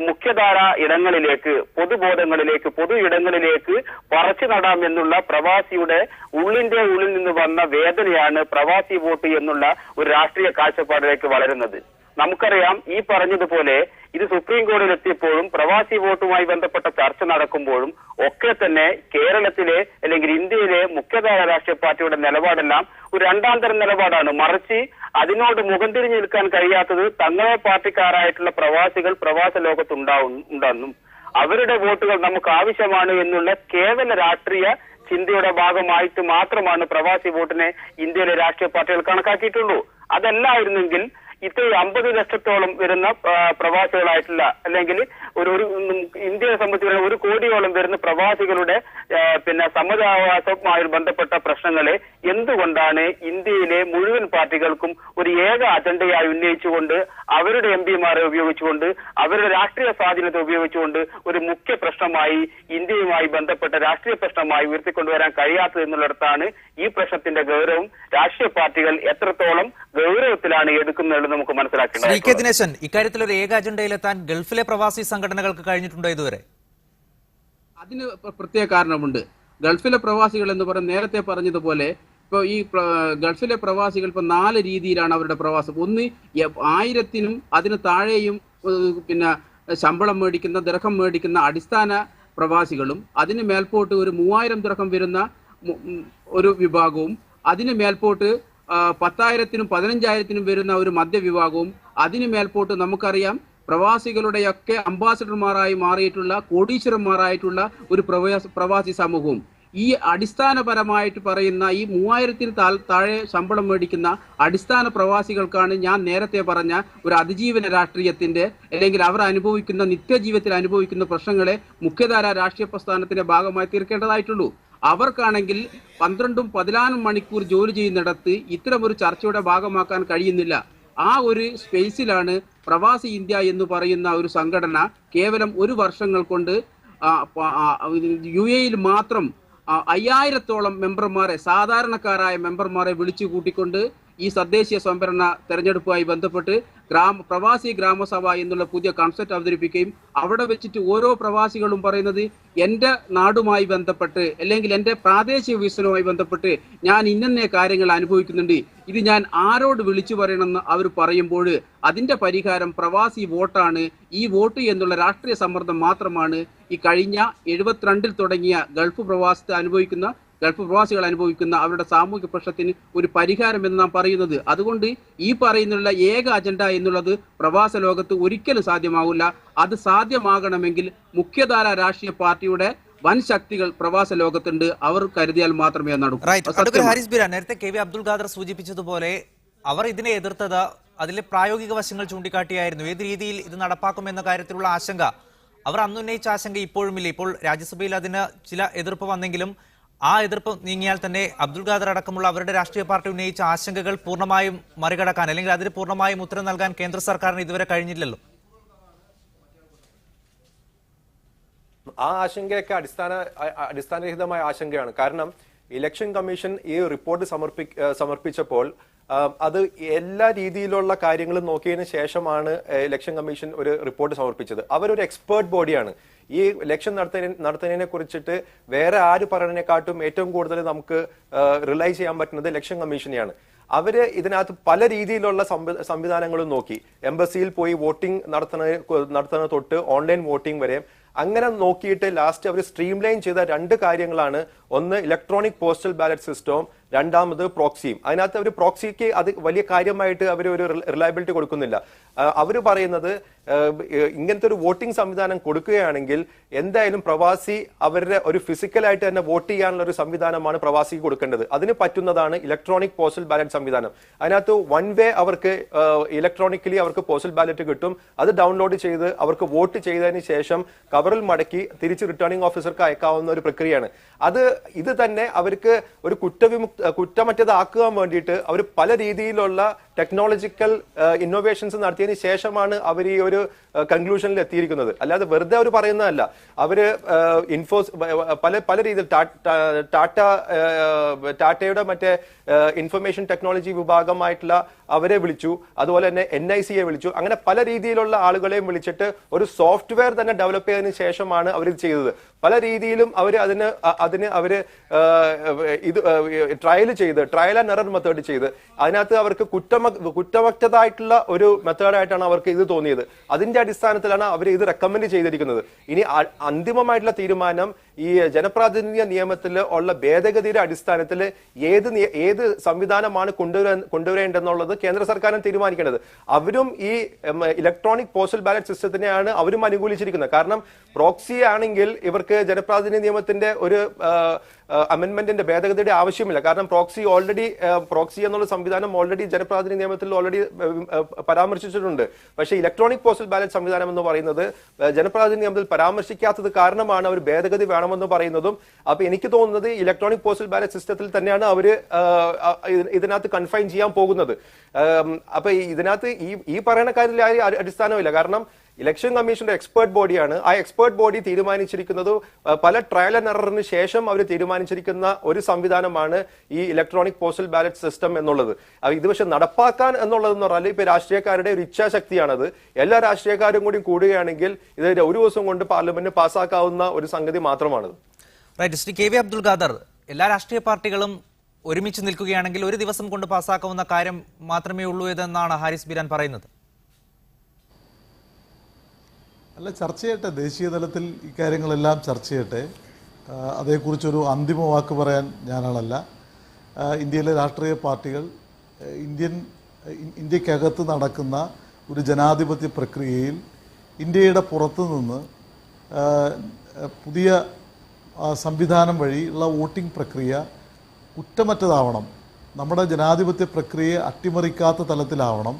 S10: മുഖ്യധാര ഇടങ്ങളിലേക്ക്, പൊതുബോധങ്ങളിലേക്ക്, പൊതു ഇടങ്ങളിലേക്ക് പറിച്ചു നടാമെന്നുള്ള പ്രവാസിയുടെ ഉള്ളിൽ നിന്ന് വന്ന വേദനയാണ് പ്രവാസി വോട്ട് എന്നുള്ള ഒരു രാഷ്ട്രീയ കാഴ്ചപ്പാടിലേക്ക് വളരുന്നത്. നമുക്കറിയാം, ഈ പറഞ്ഞതുപോലെ ഇത് സുപ്രീം കോടതിയിൽ എത്തിയപ്പോഴും പ്രവാസി വോട്ടുമായി ബന്ധപ്പെട്ട ചർച്ച നടക്കുമ്പോഴും ഒക്കെ തന്നെ കേരളത്തിലെ അല്ലെങ്കിൽ ഇന്ത്യയിലെ മുഖ്യധാര രാഷ്ട്രീയ പാർട്ടിയുടെ നിലപാടെല്ലാം ഒരു രണ്ടാം തരം നിലപാടാണ്. മറിച്ച് അതിനോട് മുഖം തിരിഞ്ഞു നിൽക്കാൻ കഴിയാത്തത് തങ്ങളെ പാർട്ടിക്കാരായിട്ടുള്ള പ്രവാസികൾ പ്രവാസ ലോകത്തുണ്ടാകും, അവരുടെ വോട്ടുകൾ നമുക്ക് ആവശ്യമാണ് എന്നുള്ള കേവല രാഷ്ട്രീയ ചിന്തയുടെ ഭാഗമായിട്ട് മാത്രമാണ് പ്രവാസി വോട്ടിനെ ഇന്ത്യയിലെ രാഷ്ട്രീയ പാർട്ടികൾ കണക്കാക്കിയിട്ടുള്ളൂ. അതല്ലായിരുന്നെങ്കിൽ ഇത്രയും 50 ലക്ഷത്തോളം വരുന്ന പ്രവാസികളായിട്ടുള്ള അല്ലെങ്കിൽ ഒരു ഇന്ത്യയെ സംബന്ധിച്ച് 1 കോടിയോളം വരുന്ന പ്രവാസികളുടെ സമ്മതാവാസവുമായി ബന്ധപ്പെട്ട പ്രശ്നങ്ങളെ എന്തുകൊണ്ടാണ് ഇന്ത്യയിലെ മുഴുവൻ പാർട്ടികൾക്കും ഒരു ഏക അജണ്ടയായി ഉന്നയിച്ചുകൊണ്ട് അവരുടെ എംപിമാരെ ഉപയോഗിച്ചുകൊണ്ട് അവരുടെ രാഷ്ട്രീയ സ്വാധീനത്തെ ഉപയോഗിച്ചുകൊണ്ട് ഒരു മുഖ്യ പ്രശ്നമായി ഇന്ത്യയുമായി ബന്ധപ്പെട്ട രാഷ്ട്രീയ പ്രശ്നമായി ഉയർത്തിക്കൊണ്ടുവരാൻ കഴിയാത്തത് എന്നുള്ളിടത്താണ് ഈ പ്രശ്നത്തിന്റെ ഗൗരവം രാഷ്ട്രീയ പാർട്ടികൾ എത്രത്തോളം ഗൗരവത്തിലാണ് എടുക്കുന്നത് നമുക്ക് മനസ്സിലാക്കേണ്ടത്.
S1: ശ്രീ കെ ദിനേശൻ, ഇക്കാര്യത്തിൽ ഒരു ഏക അജണ്ടയിലെത്താൻ ഗൾഫിലെ പ്രവാസി സംഘടനകൾക്ക് കഴിഞ്ഞിട്ടുണ്ടോ ഇതുവരെ?
S7: അതിന് പ്രത്യേക കാരണമുണ്ട്. ഗൾഫിലെ പ്രവാസികൾ എന്ന് പറയുന്നത് നേരത്തെ പറഞ്ഞതുപോലെ ഇപ്പോൾ ഈ ഗൾഫിലെ പ്രവാസികൾ ഇപ്പോൾ 4 രീതിയിലാണ് അവരുടെ പ്രവാസം. ഒന്ന് 1000-നും അതിന് താഴെയും ശമ്പളം മേടിക്കുന്ന ദിർഹം മേടിക്കുന്ന അടിസ്ഥാന പ്രവാസികളും, അതിന് മേൽപോട്ട് ഒരു 3000 ദിർഹം വരുന്ന ഒരു വിഭാഗവും, അതിന് മേൽപോട്ട് 10,000-നും 15,000-നും വരുന്ന ഒരു മധ്യവിഭാഗവും, അതിന് മേൽപോട്ട് നമുക്കറിയാം പ്രവാസികളുടെയൊക്കെ അംബാസഡർമാരായി മാറിയിട്ടുള്ള കോടീശ്വരന്മാരായിട്ടുള്ള ഒരു പ്രവാസി സമൂഹവും. ഈ അടിസ്ഥാനപരമായിട്ട് പറയുന്ന ഈ 3000-ന് താഴെ ശമ്പളം മേടിക്കുന്ന അടിസ്ഥാന പ്രവാസികൾക്കാണ് ഞാൻ നേരത്തെ പറഞ്ഞ ഒരു അതിജീവന രാഷ്ട്രീയത്തിന്റെ അല്ലെങ്കിൽ അവർ അനുഭവിക്കുന്ന നിത്യജീവിതത്തിൽ അനുഭവിക്കുന്ന പ്രശ്നങ്ങളെ മുഖ്യധാര രാഷ്ട്രീയ പ്രസ്ഥാനത്തിന്റെ ഭാഗമായി തീർക്കേണ്ടതായിട്ടുള്ളൂ. അവർക്കാണെങ്കിൽ 12-ഉം 14 മണിക്കൂർ ജോലി ചെയ്യുന്നിടത്ത് ഇത്തരമൊരു ചർച്ചയുടെ ഭാഗമാക്കാൻ കഴിയുന്നില്ല. ആ ഒരു സ്പേസിലാണ് പ്രവാസി ഇന്ത്യ എന്ന് പറയുന്ന ഒരു സംഘടന കേവലം 1 വർഷങ്ങൾ കൊണ്ട് UAE-യിൽ മാത്രം 5000-ഓളം മെമ്പർമാരെ, സാധാരണക്കാരായ മെമ്പർമാരെ വിളിച്ചു കൂട്ടിക്കൊണ്ട് ഈ തദ്ദേശീയ സ്വയംഭരണ തെരഞ്ഞെടുപ്പുമായി ബന്ധപ്പെട്ട് പ്രവാസി ഗ്രാമസഭ എന്നുള്ള പുതിയ കൺസെപ്റ്റ് അവതരിപ്പിക്കുകയും അവിടെ വെച്ചിട്ട് ഓരോ പ്രവാസികളും പറയുന്നത് എൻ്റെ നാടുമായി ബന്ധപ്പെട്ട് അല്ലെങ്കിൽ എൻ്റെ പ്രാദേശിക വികസനവുമായി ബന്ധപ്പെട്ട് ഞാൻ ഇന്നേ കാര്യങ്ങൾ അനുഭവിക്കുന്നുണ്ട്, ഇത് ഞാൻ ആരോട് വിളിച്ചു പറയണമെന്ന് അവർ പറയുമ്പോൾ അതിൻ്റെ പരിഹാരം പ്രവാസി വോട്ടാണ്. ഈ വോട്ട് എന്നുള്ള രാഷ്ട്രീയ സമ്മർദ്ദം മാത്രമാണ് ഈ കഴിഞ്ഞ 72-ൽ തുടങ്ങിയ ഗൾഫ് പ്രവാസികൾ അനുഭവിക്കുന്ന അവരുടെ സാമൂഹിക പ്രശ്നത്തിന് ഒരു പരിഹാരം എന്ന് നാം പറയുന്നത്. അതുകൊണ്ട് ഈ പറയുന്നുള്ള ഏക അജണ്ട എന്നുള്ളത് പ്രവാസ ലോകത്ത് ഒരിക്കലും സാധ്യമാകില്ല. അത് സാധ്യമാകണമെങ്കിൽ മുഖ്യധാര രാഷ്ട്രീയ പാർട്ടിയുടെ വൻ ശക്തികൾ പ്രവാസ ലോകത്തുണ്ട്, അവർ കരുതിയാൽ മാത്രമേ നടക്കൂ.
S1: ഹാരിസ് ബിരാൻ, നേരത്തെ KV അബ്ദുൽ ഖാദർ സൂചിപ്പിച്ചതുപോലെ അവർ ഇതിനെ എതിർത്തത് അതിലെ പ്രായോഗിക വശങ്ങൾ ചൂണ്ടിക്കാട്ടിയായിരുന്നു. ഏത് രീതിയിൽ ഇത് നടപ്പാക്കുമെന്ന കാര്യത്തിലുള്ള ആശങ്ക അവർ അന്നുന്നയിച്ച ആശങ്ക ഇപ്പോഴുമില്ല. ഇപ്പോൾ രാജ്യസഭയിൽ അതിന് ചില എതിർപ്പ് വന്നെങ്കിലും ആ എതിർപ്പ് നീങ്ങിയാൽ തന്നെ അബ്ദുൽ ഖാദർ അടക്കമുള്ള അവരുടെ രാഷ്ട്രീയ പാർട്ടി ഉന്നയിച്ച ആശങ്കകൾ പൂർണ്ണമായും മറികടക്കാൻ അല്ലെങ്കിൽ അതിന് പൂർണ്ണമായും ഉത്തരം നൽകാൻ കേന്ദ്ര സർക്കാരിന് ഇതുവരെ കഴിഞ്ഞില്ലല്ലോ.
S9: ആ ആശങ്കയൊക്കെ അടിസ്ഥാനരഹിതമായ ആശങ്കയാണ്. കാരണം ഇലക്ഷൻ കമ്മീഷൻ ഈ റിപ്പോർട്ട് സമർപ്പിച്ചപ്പോൾ അത് എല്ലാ രീതിയിലുള്ള കാര്യങ്ങളും നോക്കിയതിന് ശേഷമാണ് ഇലക്ഷൻ കമ്മീഷൻ ഒരു റിപ്പോർട്ട് സമർപ്പിച്ചത്. അവരൊരു എക്സ്പേർട്ട് ബോഡിയാണ്. ഈ ഇലക്ഷൻ നടത്തുന്നതിനെ കുറിച്ചിട്ട് വേറെ ആര് പറയുന്നതിനെക്കാട്ടും ഏറ്റവും കൂടുതൽ നമുക്ക് റിലൈ ചെയ്യാൻ പറ്റുന്നത് ഇലക്ഷൻ കമ്മീഷനെയാണ്. അവര് ഇതിനകത്ത് പല രീതിയിലുള്ള സംവിധാനങ്ങളും നോക്കി. എംബസിയിൽ പോയി വോട്ടിംഗ് നടത്തുന്ന തൊട്ട് ഓൺലൈൻ വോട്ടിംഗ് വരെ അങ്ങനെ നോക്കിയിട്ട് ലാസ്റ്റ് അവർ സ്ട്രീംലൈൻ ചെയ്ത 2 കാര്യങ്ങളാണ്. ഒന്ന് ഇലക്ട്രോണിക് പോസ്റ്റൽ ബാലറ്റ് സിസ്റ്റവും, രണ്ടാമത് പ്രോക്സിയും. അതിനകത്ത് അവർ പ്രോക്സിക്ക് അത് വലിയ കാര്യമായിട്ട് അവർ ഒരു റിലയബിലിറ്റി കൊടുക്കുന്നില്ല. അവർ പറയുന്നത് ഇങ്ങനത്തെ ഒരു വോട്ടിംഗ് സംവിധാനം കൊടുക്കുകയാണെങ്കിൽ എന്തായാലും പ്രവാസി അവരുടെ ഒരു ഫിസിക്കലായിട്ട് തന്നെ വോട്ട് ചെയ്യാനുള്ള ഒരു സംവിധാനമാണ് പ്രവാസിക്ക് കൊടുക്കേണ്ടത്. അതിന് പറ്റുന്നതാണ് ഇലക്ട്രോണിക് പോസ്റ്റൽ ബാലറ്റ് സംവിധാനം. അതിനകത്ത് 1 വേ അവർക്ക് ഇലക്ട്രോണിക്കലി അവർക്ക് പോസ്റ്റൽ ബാലറ്റ് കിട്ടും. അത് ഡൗൺലോഡ് ചെയ്ത് അവർക്ക് വോട്ട് ചെയ്തതിന് ശേഷം കവറിൽ മടക്കി തിരിച്ച് റിട്ടേണിംഗ് ഓഫീസർക്ക് അയക്കാവുന്ന ഒരു പ്രക്രിയയാണ്. ഇത് തന്നെ അവർക്ക് ഒരു കുറ്റമറ്റതാക്കുവാൻ വേണ്ടിയിട്ട് അവർ പല രീതിയിലുള്ള ടെക്നോളജിക്കൽ ഇന്നോവേഷൻസ് നടത്തിയതിന് ശേഷമാണ് അവർ ഈ ഒരു കൺക്ലൂഷനിൽ എത്തിയിരിക്കുന്നത്. അല്ലാതെ വെറുതെ അവർ പറയുന്നതല്ല. അവര് പല രീതിയിൽ ടാറ്റയുടെ മറ്റേ ഇൻഫർമേഷൻ ടെക്നോളജി വിഭാഗമായിട്ടുള്ള അവരെ വിളിച്ചു, അതുപോലെ തന്നെ NIC-യെ വിളിച്ചു. അങ്ങനെ പല രീതിയിലുള്ള ആളുകളെയും വിളിച്ചിട്ട് ഒരു സോഫ്റ്റ്വെയർ തന്നെ ഡെവലപ്പ് ചെയ്തതിനു ശേഷമാണ് അവർ ചെയ്തത്. പല രീതിയിലും അവർ അതിന് ഇത് ട്രയൽ ആൻഡ് എറർ മെത്തേഡ് ചെയ്ത് അതിനകത്ത് അവർക്ക് കുറ്റമറ്റതായിട്ടുള്ള ഒരു മെത്തേഡായിട്ടാണ് അവർക്ക് ഇത് തോന്നിയത്. അതിന്റെ അടിസ്ഥാനത്തിലാണ് അവർ ഇത് റെക്കമെൻഡ് ചെയ്തിരിക്കുന്നത്. ഇനി അന്തിമമായിട്ടുള്ള തീരുമാനം ഈ ജനപ്രാതിനിധ്യ നിയമത്തിൽ ഉള്ള ഭേദഗതിയുടെ അടിസ്ഥാനത്തിൽ ഏത് സംവിധാനമാണ് കൊണ്ടുവരേണ്ടെന്നുള്ളത് കേന്ദ്ര സർക്കാരിന് തീരുമാനിക്കേണ്ടത്. അവരും ഈ ഇലക്ട്രോണിക് പോസ്റ്റൽ ബാലറ്റ് സിസ്റ്റത്തിനെയാണ് അവരും അനുകൂലിച്ചിരിക്കുന്നത്. കാരണം പ്രോക്സി ആണെങ്കിൽ ഇവർക്ക് ജനപ്രാതിനിധ്യ നിയമത്തിന്റെ ഒരു അമെന്റ്മെന്റിന്റെ ഭേദഗതിയുടെ ആവശ്യമില്ല. കാരണം പ്രോക്സി എന്നുള്ള സംവിധാനം ഓൾറെഡി ജനപ്രാതിനിധ്യ നിയമത്തിൽ ഓൾറെഡി പരാമർശിച്ചിട്ടുണ്ട്. പക്ഷേ ഇലക്ട്രോണിക് പോസ്റ്റൽ ബാലറ്റ് സംവിധാനം എന്ന് പറയുന്നത് ജനപ്രാതിനിധ്യ നിയമത്തിൽ പരാമർശിക്കാത്തത് കാരണമാണ് അവർ ഭേദഗതി വേണമെന്ന് പറയുന്നതും. അപ്പൊ എനിക്ക് തോന്നുന്നത് ഇലക്ട്രോണിക് പോസ്റ്റൽ ബാലറ്റ് സിസ്റ്റത്തിൽ തന്നെയാണ് അവര് ഇതിനകത്ത് കൺഫൈൻ ചെയ്യാൻ പോകുന്നത്. അപ്പൊ ഇതിനകത്ത് ഈ പറയുന്ന കാര്യത്തിൽ അടിസ്ഥാനമില്ല. കാരണം ഇലക്ഷൻ കമ്മീഷന്റെ എക്സ്പേർട്ട് ബോഡിയാണ്. ആ എക്സ്പേർട്ട് ബോഡി തീരുമാനിച്ചിരിക്കുന്നത് പല ട്രയൽ ആൻഡ് എററിന് ശേഷം അവർ തീരുമാനിച്ചിരിക്കുന്ന ഒരു സംവിധാനമാണ് ഈ ഇലക്ട്രോണിക് പോസ്റ്റൽ ബാലറ്റ് സിസ്റ്റം എന്നുള്ളത്. ഇത് പക്ഷെ നടപ്പാക്കാൻ എന്നുള്ളതെന്ന് പറഞ്ഞാൽ ഇപ്പൊ രാഷ്ട്രീയക്കാരുടെ ഒരു ഇച്ഛാശക്തിയാണത്. എല്ലാ രാഷ്ട്രീയക്കാരും കൂടി കൂടുകയാണെങ്കിൽ ഇത് ഒരു ദിവസം കൊണ്ട് പാർലമെന്റ് പാസ്സാക്കാവുന്ന ഒരു സംഗതി മാത്രമാണത്.
S1: Right. Shri K V Abdul Khader, എല്ലാ രാഷ്ട്രീയ പാർട്ടികളും ഒരുമിച്ച് നിൽക്കുകയാണെങ്കിൽ ഒരു ദിവസം കൊണ്ട് പാസ്സാക്കാവുന്ന കാര്യം മാത്രമേ ഉള്ളൂ എന്നാണ് ഹാരിസ് ബീരാൻ പറയുന്നത്.
S8: അല്ല, ചർച്ച ചെയ്യട്ടെ, ദേശീയ തലത്തിൽ ഇക്കാര്യങ്ങളെല്ലാം ചർച്ച ചെയ്യട്ടെ. അതേക്കുറിച്ചൊരു അന്തിമ വാക്ക് പറയാൻ ഞാനാളല്ല. ഇന്ത്യയിലെ രാഷ്ട്രീയ പാർട്ടികൾ ഇന്ത്യക്കകത്ത് നടക്കുന്ന ഒരു ജനാധിപത്യ പ്രക്രിയയിൽ ഇന്ത്യയുടെ പുറത്തു നിന്ന് പുതിയ സംവിധാനം വഴിയുള്ള വോട്ടിംഗ് പ്രക്രിയ കുറ്റമറ്റതാവണം, നമ്മുടെ ജനാധിപത്യ പ്രക്രിയയെ അട്ടിമറിക്കാത്ത തലത്തിലാവണം.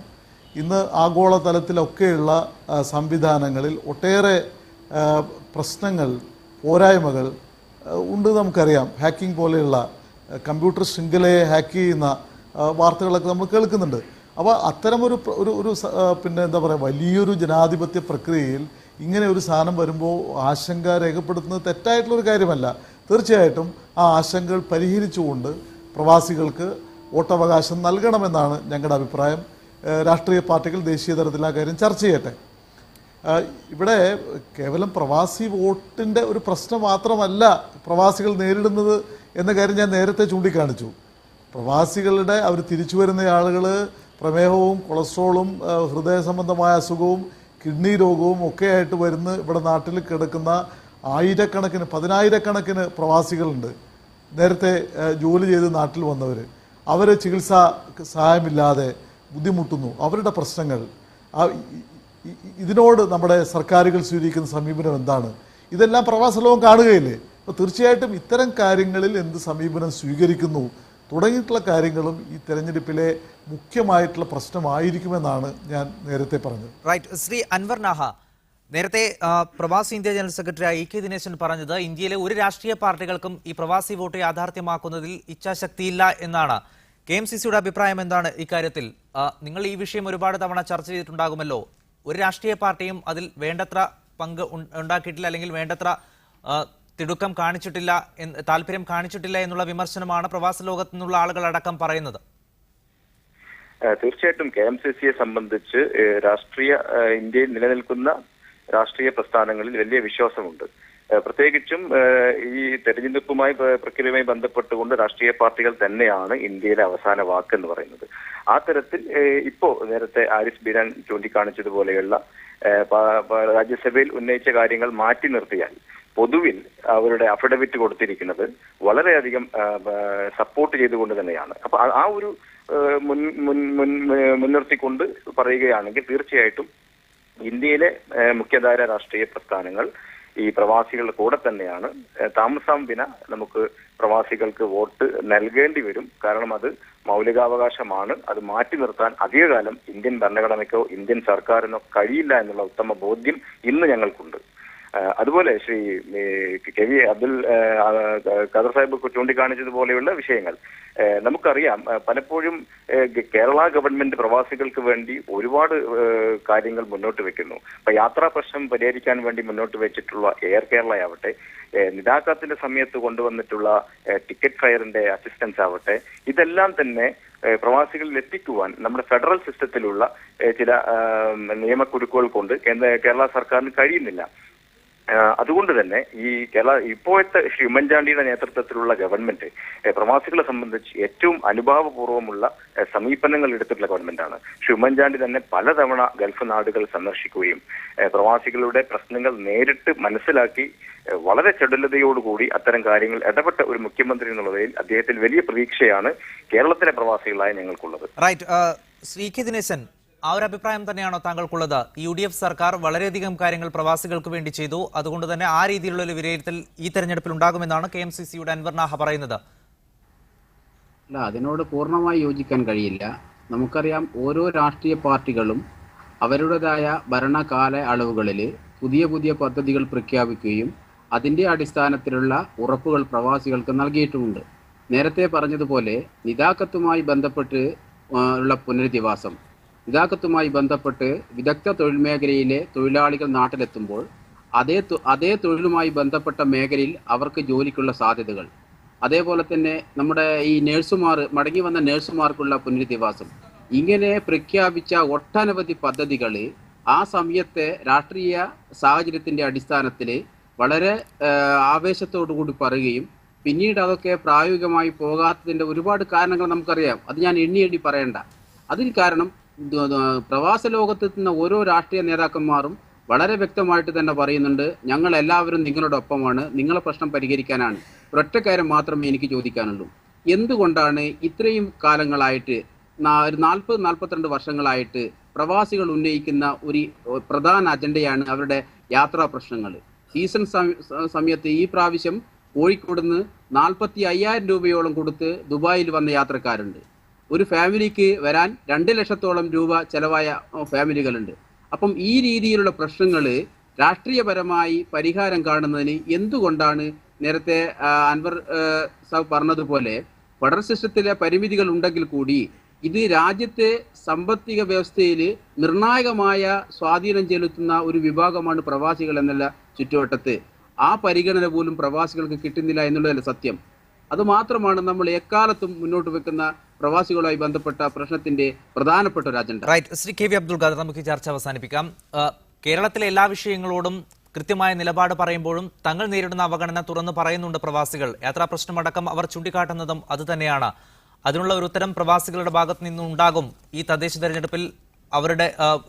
S8: ഇന്ന് ആഗോള തലത്തിലൊക്കെയുള്ള സംവിധാനങ്ങളിൽ ഒട്ടേറെ പ്രശ്നങ്ങൾ, പോരായ്മകൾ ഉണ്ട് നമുക്കറിയാം. ഹാക്കിംഗ് പോലെയുള്ള കമ്പ്യൂട്ടർ ശൃംഖലയെ ഹാക്ക് ചെയ്യുന്ന വാർത്തകളൊക്കെ നമ്മൾ കേൾക്കുന്നുണ്ട്. അപ്പോൾ അത്തരമൊരു പിന്നെ എന്താ പറയുക, വലിയൊരു ജനാധിപത്യ പ്രക്രിയയിൽ ഇങ്ങനെ ഒരു സാധനം വരുമ്പോൾ ആശങ്ക രേഖപ്പെടുത്തുന്നത് തെറ്റായിട്ടുള്ളൊരു കാര്യമല്ല. തീർച്ചയായിട്ടും ആ ആശങ്കകൾ പരിഹരിച്ചുകൊണ്ട് പ്രവാസികൾക്ക് വോട്ടവകാശം നൽകണമെന്നാണ് ഞങ്ങളുടെ അഭിപ്രായം. രാഷ്ട്രീയ പാർട്ടികൾ ദേശീയ തലത്തിൽ ആ കാര്യം ചർച്ച ചെയ്യട്ടെ. ഇവിടെ കേവലം പ്രവാസി വോട്ടിൻ്റെ ഒരു പ്രശ്നം മാത്രമല്ല പ്രവാസികൾ നേരിടുന്നത് എന്ന കാര്യം ഞാൻ നേരത്തെ ചൂണ്ടിക്കാണിച്ചു. പ്രവാസികളുടെ അവർ തിരിച്ചു വരുന്ന ആളുകൾ പ്രമേഹവും കൊളസ്ട്രോളും ഹൃദയ സംബന്ധമായ അസുഖവും കിഡ്നി രോഗവും ഒക്കെ ആയിട്ട് ഇവിടെ നാട്ടിൽ കിടക്കുന്ന ആയിരക്കണക്കിന് 10,000-കണക്കിന് പ്രവാസികളുണ്ട്. നേരത്തെ ജോലി ചെയ്ത് നാട്ടിൽ വന്നവർ, അവർ ചികിത്സാ സഹായമില്ലാതെ ബുദ്ധിമുട്ടുന്നു. അവരുടെ പ്രശ്നങ്ങൾ, ഇതിനോട് നമ്മുടെ സർക്കാരുകൾ സ്വീകരിക്കുന്ന സമീപനം എന്താണ്? ഇതെല്ലാം പ്രവാസ ലോകം കാണുകയില്ലേ? അപ്പോൾ തീർച്ചയായിട്ടും ഇത്തരം കാര്യങ്ങളിൽ എന്ത് സമീപനം സ്വീകരിക്കുന്നു തുടങ്ങിയിട്ടുള്ള കാര്യങ്ങളും ഈ തെരഞ്ഞെടുപ്പിലെ മുഖ്യമായിട്ടുള്ള പ്രശ്നമായിരിക്കുമെന്നാണ് ഞാൻ നേരത്തെ പറഞ്ഞത്.
S1: റൈറ്റ്. ശ്രീ അൻവർ നാഹ, നേരത്തെ പ്രവാസി ഇന്ത്യ ജനറൽ സെക്രട്ടറി ഇ.കെ. ദിനേശൻ പറഞ്ഞത് ഇന്ത്യയിലെ ഒരു രാഷ്ട്രീയ പാർട്ടികൾക്കും ഈ പ്രവാസി വോട്ട് യാഥാർത്ഥ്യമാക്കുന്നതിൽ ഇച്ഛാശക്തിയില്ല എന്നാണ്. KMCCയുടെ അഭിപ്രായം എന്താണ് ഇക്കാര്യത്തിൽ? നിങ്ങൾ ഈ വിഷയം ഒരുപാട് തവണ ചർച്ച ചെയ്തിട്ടുണ്ടാകുമല്ലോ. ഒരു രാഷ്ട്രീയ പാർട്ടിയും അതിൽ വേണ്ടത്ര പങ്ക് ഉണ്ടാക്കിയിട്ടില്ല, അല്ലെങ്കിൽ വേണ്ടത്ര തിടുക്കം കാണിച്ചിട്ടില്ല, താല്പര്യം കാണിച്ചിട്ടില്ല എന്നുള്ള വിമർശനമാണ് പ്രവാസ ലോകത്തു നിന്നുള്ള ആളുകളടക്കം പറയുന്നത്.
S10: തീർച്ചയായിട്ടും KMCCയെ സംബന്ധിച്ച് ഇന്ത്യയിൽ നിലനിൽക്കുന്ന രാഷ്ട്രീയ പ്രസ്ഥാനങ്ങളിൽ വലിയ വിശ്വാസമുണ്ട്. പ്രത്യേകിച്ചും ഈ തെരഞ്ഞെടുപ്പുമായി പ്രക്രിയയുമായി ബന്ധപ്പെട്ടുകൊണ്ട് രാഷ്ട്രീയ പാർട്ടികൾ തന്നെയാണ് ഇന്ത്യയിലെ അവസാന വാക്ക് എന്ന് പറയുന്നത്. ആ തരത്തിൽ ഇപ്പോ നേരത്തെ ഹാരിസ് ബീരാൻ ചൂണ്ടിക്കാണിച്ചതുപോലെയുള്ള രാജ്യസഭയിൽ ഉന്നയിച്ച കാര്യങ്ങൾ മാറ്റി നിർത്തിയാൽ പൊതുവിൽ അവരുടെ അഫിഡവിറ്റ് കൊടുത്തിരിക്കുന്നത് വളരെയധികം സപ്പോർട്ട് ചെയ്തുകൊണ്ട് തന്നെയാണ്. അപ്പൊ ആ ഒരു മുൻനിർത്തിക്കൊണ്ട് പറയുകയാണെങ്കിൽ തീർച്ചയായിട്ടും ഇന്ത്യയിലെ മുഖ്യധാര രാഷ്ട്രീയ പ്രസ്ഥാനങ്ങൾ ഈ പ്രവാസികളുടെ കൂടെ തന്നെയാണ്. താമസം വിന നമുക്ക് പ്രവാസികൾക്ക് വോട്ട് നൽകേണ്ടി വരും. കാരണം അത് മൗലികാവകാശമാണ്. അത് മാറ്റി നിർത്താൻ അധികകാലം ഇന്ത്യൻ ഭരണഘടനയ്ക്കോ ഇന്ത്യൻ സർക്കാരിനോ കഴിയില്ല എന്നുള്ള ഉത്തമ ബോധ്യം ഇന്ന് ഞങ്ങൾക്കുണ്ട്. അതുപോലെ ശ്രീ കെ വി അബ്ദുൽ ഖാദർ സാഹിബ് ചൂണ്ടിക്കാണിച്ചതുപോലെയുള്ള വിഷയങ്ങൾ നമുക്കറിയാം. പലപ്പോഴും കേരള ഗവൺമെന്റ് പ്രവാസികൾക്ക് വേണ്ടി ഒരുപാട് കാര്യങ്ങൾ മുന്നോട്ട് വെക്കുന്നു. ഇപ്പൊ യാത്രാ പ്രശ്നം പരിഹരിക്കാൻ വേണ്ടി മുന്നോട്ട് വെച്ചിട്ടുള്ള എയർ കേരള ആവട്ടെ, നിതാഖാത്തിന്റെ സമയത്ത് കൊണ്ടുവന്നിട്ടുള്ള ടിക്കറ്റ് ഫെയറിന്റെ അസിസ്റ്റൻസ് ആവട്ടെ, ഇതെല്ലാം തന്നെ പ്രവാസികളിൽ എത്തിക്കുവാൻ നമ്മുടെ ഫെഡറൽ സിസ്റ്റത്തിലുള്ള ചില നിയമക്കുരുക്കുകൾ കൊണ്ട് കേരള സർക്കാരിന് കഴിയുന്നില്ല. അതുകൊണ്ട് തന്നെ ഈ ഇപ്പോഴത്തെ ശ്രീ ഉമ്മൻചാണ്ടിയുടെ നേതൃത്വത്തിലുള്ള ഗവൺമെന്റ് പ്രവാസികളെ സംബന്ധിച്ച് ഏറ്റവും അനുഭാവപൂർവ്വമുള്ള സമീപനങ്ങൾ എടുത്തിട്ടുള്ള ഗവൺമെന്റാണ്. ശ്രീ ഉമ്മൻചാണ്ടി തന്നെ പലതവണ ഗൾഫ് നാടുകൾ സന്ദർശിക്കുകയും പ്രവാസികളുടെ പ്രശ്നങ്ങൾ നേരിട്ട് മനസ്സിലാക്കി വളരെ ചടുലതയോടുകൂടി അത്തരം കാര്യങ്ങൾ ഇടപെട്ട ഒരു മുഖ്യമന്ത്രി എന്നുള്ളതിൽ അദ്ദേഹത്തിൽ വലിയ പ്രതീക്ഷയാണ് കേരളത്തിലെ പ്രവാസികളായ ഞങ്ങൾക്കുള്ളത്.
S1: റൈറ്റ്. ശ്രീ കെ ദിനേശൻ, ആ ഒരു അഭിപ്രായം തന്നെയാണോ താങ്കൾക്കുള്ളത്? UDF സർക്കാർ വളരെയധികം കാര്യങ്ങൾ പ്രവാസികൾക്ക് വേണ്ടി ചെയ്തു, അതുകൊണ്ട് തന്നെ ആ രീതിയിലുള്ള ഒരു വിലയിരുത്തൽ ഈ തെരഞ്ഞെടുപ്പിൽ ഉണ്ടാകുമെന്നാണ് KMCCയുടെ അൻവർ നാഹ പറയുന്നത്.
S7: അല്ല, അതിനോട് പൂർണ്ണമായി യോജിക്കാൻ കഴിയില്ല. നമുക്കറിയാം, ഓരോ രാഷ്ട്രീയ പാർട്ടികളും അവരുടേതായ ഭരണകാല അളവുകളിൽ പുതിയ പുതിയ പദ്ധതികൾ പ്രഖ്യാപിക്കുകയും അതിൻ്റെ അടിസ്ഥാനത്തിലുള്ള ഉറപ്പുകൾ പ്രവാസികൾക്ക് നൽകിയിട്ടുമുണ്ട്. നേരത്തെ പറഞ്ഞതുപോലെ നിതാക്കത്തുമായി ബന്ധപ്പെട്ട് ഉള്ള പുനരധിവാസം, നിതാക്കത്തുമായി ബന്ധപ്പെട്ട് വിദഗ്ധ തൊഴിൽ മേഖലയിലെ തൊഴിലാളികൾ നാട്ടിലെത്തുമ്പോൾ അതേ തൊഴിലുമായി ബന്ധപ്പെട്ട മേഖലയിൽ അവർക്ക് ജോലിക്കുള്ള സാധ്യതകൾ, അതേപോലെ തന്നെ നമ്മുടെ ഈ മടങ്ങി വന്ന നഴ്സുമാർക്കുള്ള പുനരധിവാസം, ഇങ്ങനെ പ്രഖ്യാപിച്ച ഒട്ടനവധി പദ്ധതികൾ ആ സമയത്തെ രാഷ്ട്രീയ സാഹചര്യത്തിന്റെ അടിസ്ഥാനത്തിൽ വളരെ ആവേശത്തോടു കൂടി പറയുകയും പിന്നീട് അതൊക്കെ പ്രായോഗികമായി പോകാത്തതിന്റെ ഒരുപാട് കാരണങ്ങൾ നമുക്കറിയാം. അത് ഞാൻ എണ്ണി പറയണ്ട. അതിന് കാരണം പ്രവാസ ലോകത്തെത്തുന്ന ഓരോ രാഷ്ട്രീയ നേതാക്കന്മാരും വളരെ വ്യക്തമായിട്ട് തന്നെ പറയുന്നുണ്ട്, ഞങ്ങൾ എല്ലാവരും നിങ്ങളോടൊപ്പമാണ്, നിങ്ങളെ പ്രശ്നം പരിഹരിക്കാനാണ്. ഒരൊറ്റ കാര്യം മാത്രമേ എനിക്ക് ചോദിക്കാനുള്ളൂ, എന്തുകൊണ്ടാണ് ഇത്രയും കാലങ്ങളായിട്ട് 40-42 വർഷങ്ങളായിട്ട് പ്രവാസികൾ ഉന്നയിക്കുന്ന ഒരു പ്രധാന അജണ്ടയാണ് അവരുടെ യാത്രാ പ്രശ്നങ്ങൾ. സീസൺ സമയത്ത് ഈ പ്രാവശ്യം കോഴിക്കോട് നിന്ന് 45,000 രൂപയോളം കൊടുത്ത് ദുബായിൽ വന്ന യാത്രക്കാരുണ്ട്. ഒരു ഫാമിലിക്ക് വരാൻ 2 ലക്ഷത്തോളം രൂപ ചെലവായ ഫാമിലികളുണ്ട്. അപ്പം ഈ രീതിയിലുള്ള പ്രശ്നങ്ങൾ രാഷ്ട്രീയപരമായി പരിഹാരം കാണുന്നതിന് എന്തുകൊണ്ടാണ് നേരത്തെ അൻവർ സാബ് പറഞ്ഞതുപോലെ ഫെഡറൽ സിസ്റ്റത്തിലെ പരിമിതികൾ ഉണ്ടെങ്കിൽ കൂടി ഇത് രാജ്യത്തെ സാമ്പത്തിക വ്യവസ്ഥയിൽ നിർണായകമായ സ്വാധീനം ചെലുത്തുന്ന ഒരു വിഭാഗമാണ് പ്രവാസികൾ എന്നുള്ള ചുറ്റുവട്ടത്ത് ആ പരിഗണന പോലും പ്രവാസികൾക്ക് കിട്ടുന്നില്ല എന്നുള്ളതല്ല സത്യം. അതുമാത്രമാണ് നമ്മൾ എക്കാലത്തും മുന്നോട്ട് വെക്കുന്ന പ്രവാസികളുമായി ബന്ധപ്പെട്ട പ്രശ്നത്തിന്റെ പ്രധാനപ്പെട്ട ഒരു അജണ്ട.
S1: റൈറ്റ്, ശ്രീ KV അബ്ദുൾ ഖാദർ, നമുക്ക് ഈ ചർച്ച അവസാനിപ്പിക്കാം. കേരളത്തിലെ എല്ലാ വിഷയങ്ങളോടും കൃത്യമായ നിലപാട് പറയുമ്പോഴും തങ്ങൾ നേരിടുന്ന അവഗണന തുറന്ന് പറയുന്നുണ്ട് പ്രവാസികൾ. യാത്രാ പ്രശ്നമടക്കം അവർ ചൂണ്ടിക്കാട്ടുന്നതും അതുതന്നെയാണ്. അതിനുള്ള ഒരു ഉത്തരം പ്രവാസികളുടെ ഭാഗത്ത് നിന്നുണ്ടാകും. ഈ തദ്ദേശ തെരഞ്ഞെടുപ്പിൽ അവരുടെ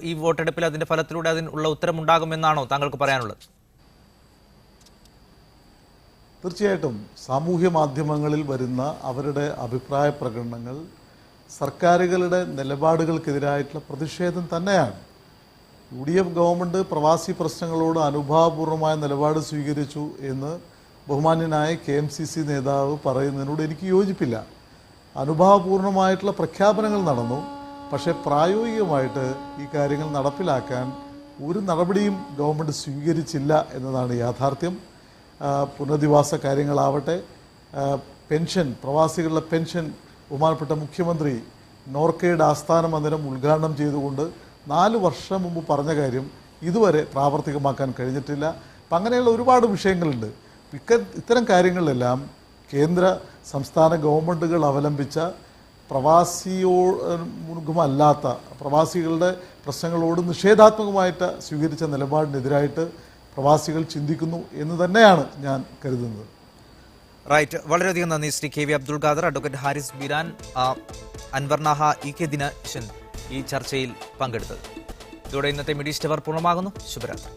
S1: ഈ വോട്ടെടുപ്പിൽ അതിന്റെ ഫലത്തിലൂടെ അതിനുള്ള ഉത്തരം ഉണ്ടാകുമെന്നാണോ താങ്കൾക്ക് പറയാനുള്ളത്?
S8: തീർച്ചയായിട്ടും സാമൂഹ്യ മാധ്യമങ്ങളിൽ വരുന്ന അവരുടെ അഭിപ്രായ പ്രകടനങ്ങൾ സർക്കാരുകളുടെ നിലപാടുകൾക്കെതിരായിട്ടുള്ള പ്രതിഷേധം തന്നെയാണ്. UDF ഗവൺമെൻറ് പ്രവാസി പ്രശ്നങ്ങളോട് അനുഭാവപൂർവമായ നിലപാട് സ്വീകരിച്ചു എന്ന് ബഹുമാന്യനായ KMCC നേതാവ് പറയുന്നതിനോട് എനിക്ക് യോജിപ്പില്ല. അനുഭാവപൂർണമായിട്ടുള്ള പ്രഖ്യാപനങ്ങൾ നടന്നു, പക്ഷേ പ്രായോഗികമായിട്ട് ഈ കാര്യങ്ങൾ നടപ്പിലാക്കാൻ ഒരു നടപടിയും ഗവൺമെൻറ് സ്വീകരിച്ചില്ല എന്നതാണ് യാഥാർത്ഥ്യം. പുനരധിവാസ കാര്യങ്ങളാവട്ടെ, പെൻഷൻ, പ്രവാസികളുടെ പെൻഷൻ ബഹുമാനപ്പെട്ട മുഖ്യമന്ത്രി നോർക്കയുടെ ആസ്ഥാന മന്ദിരം ഉദ്ഘാടനം ചെയ്തുകൊണ്ട് 4 വർഷം മുമ്പ് പറഞ്ഞ കാര്യം ഇതുവരെ പ്രാവർത്തികമാക്കാൻ കഴിഞ്ഞിട്ടില്ല. അപ്പം അങ്ങനെയുള്ള ഒരുപാട് വിഷയങ്ങളുണ്ട്. ഇത്തരം കാര്യങ്ങളിലെല്ലാം കേന്ദ്ര സംസ്ഥാന ഗവൺമെൻറ്റുകൾ അവലംബിച്ച പ്രവാസിയോടുമല്ലാത്ത പ്രവാസികളുടെ പ്രശ്നങ്ങളോട് നിഷേധാത്മകമായിട്ട് സ്വീകരിച്ച നിലപാടിനെതിരായിട്ട് പ്രവാസികൾ ചിന്തിക്കുന്നു എന്ന് തന്നെയാണ് ഞാൻ കരുതുന്നത്.
S1: റൈറ്റ്, വളരെയധികം നന്ദി Shri KV Abdul Khader, advocate Haris Beeran, Anvar Naha, EK Dineshan ഈ ചർച്ചയിൽ പങ്കെടുത്തത്. ഇതോടെ ഇന്നത്തെ മീഡിയ സ്റ്റാർ പൂർണ്ണമാകുന്നു. ശുഭരാത്രി.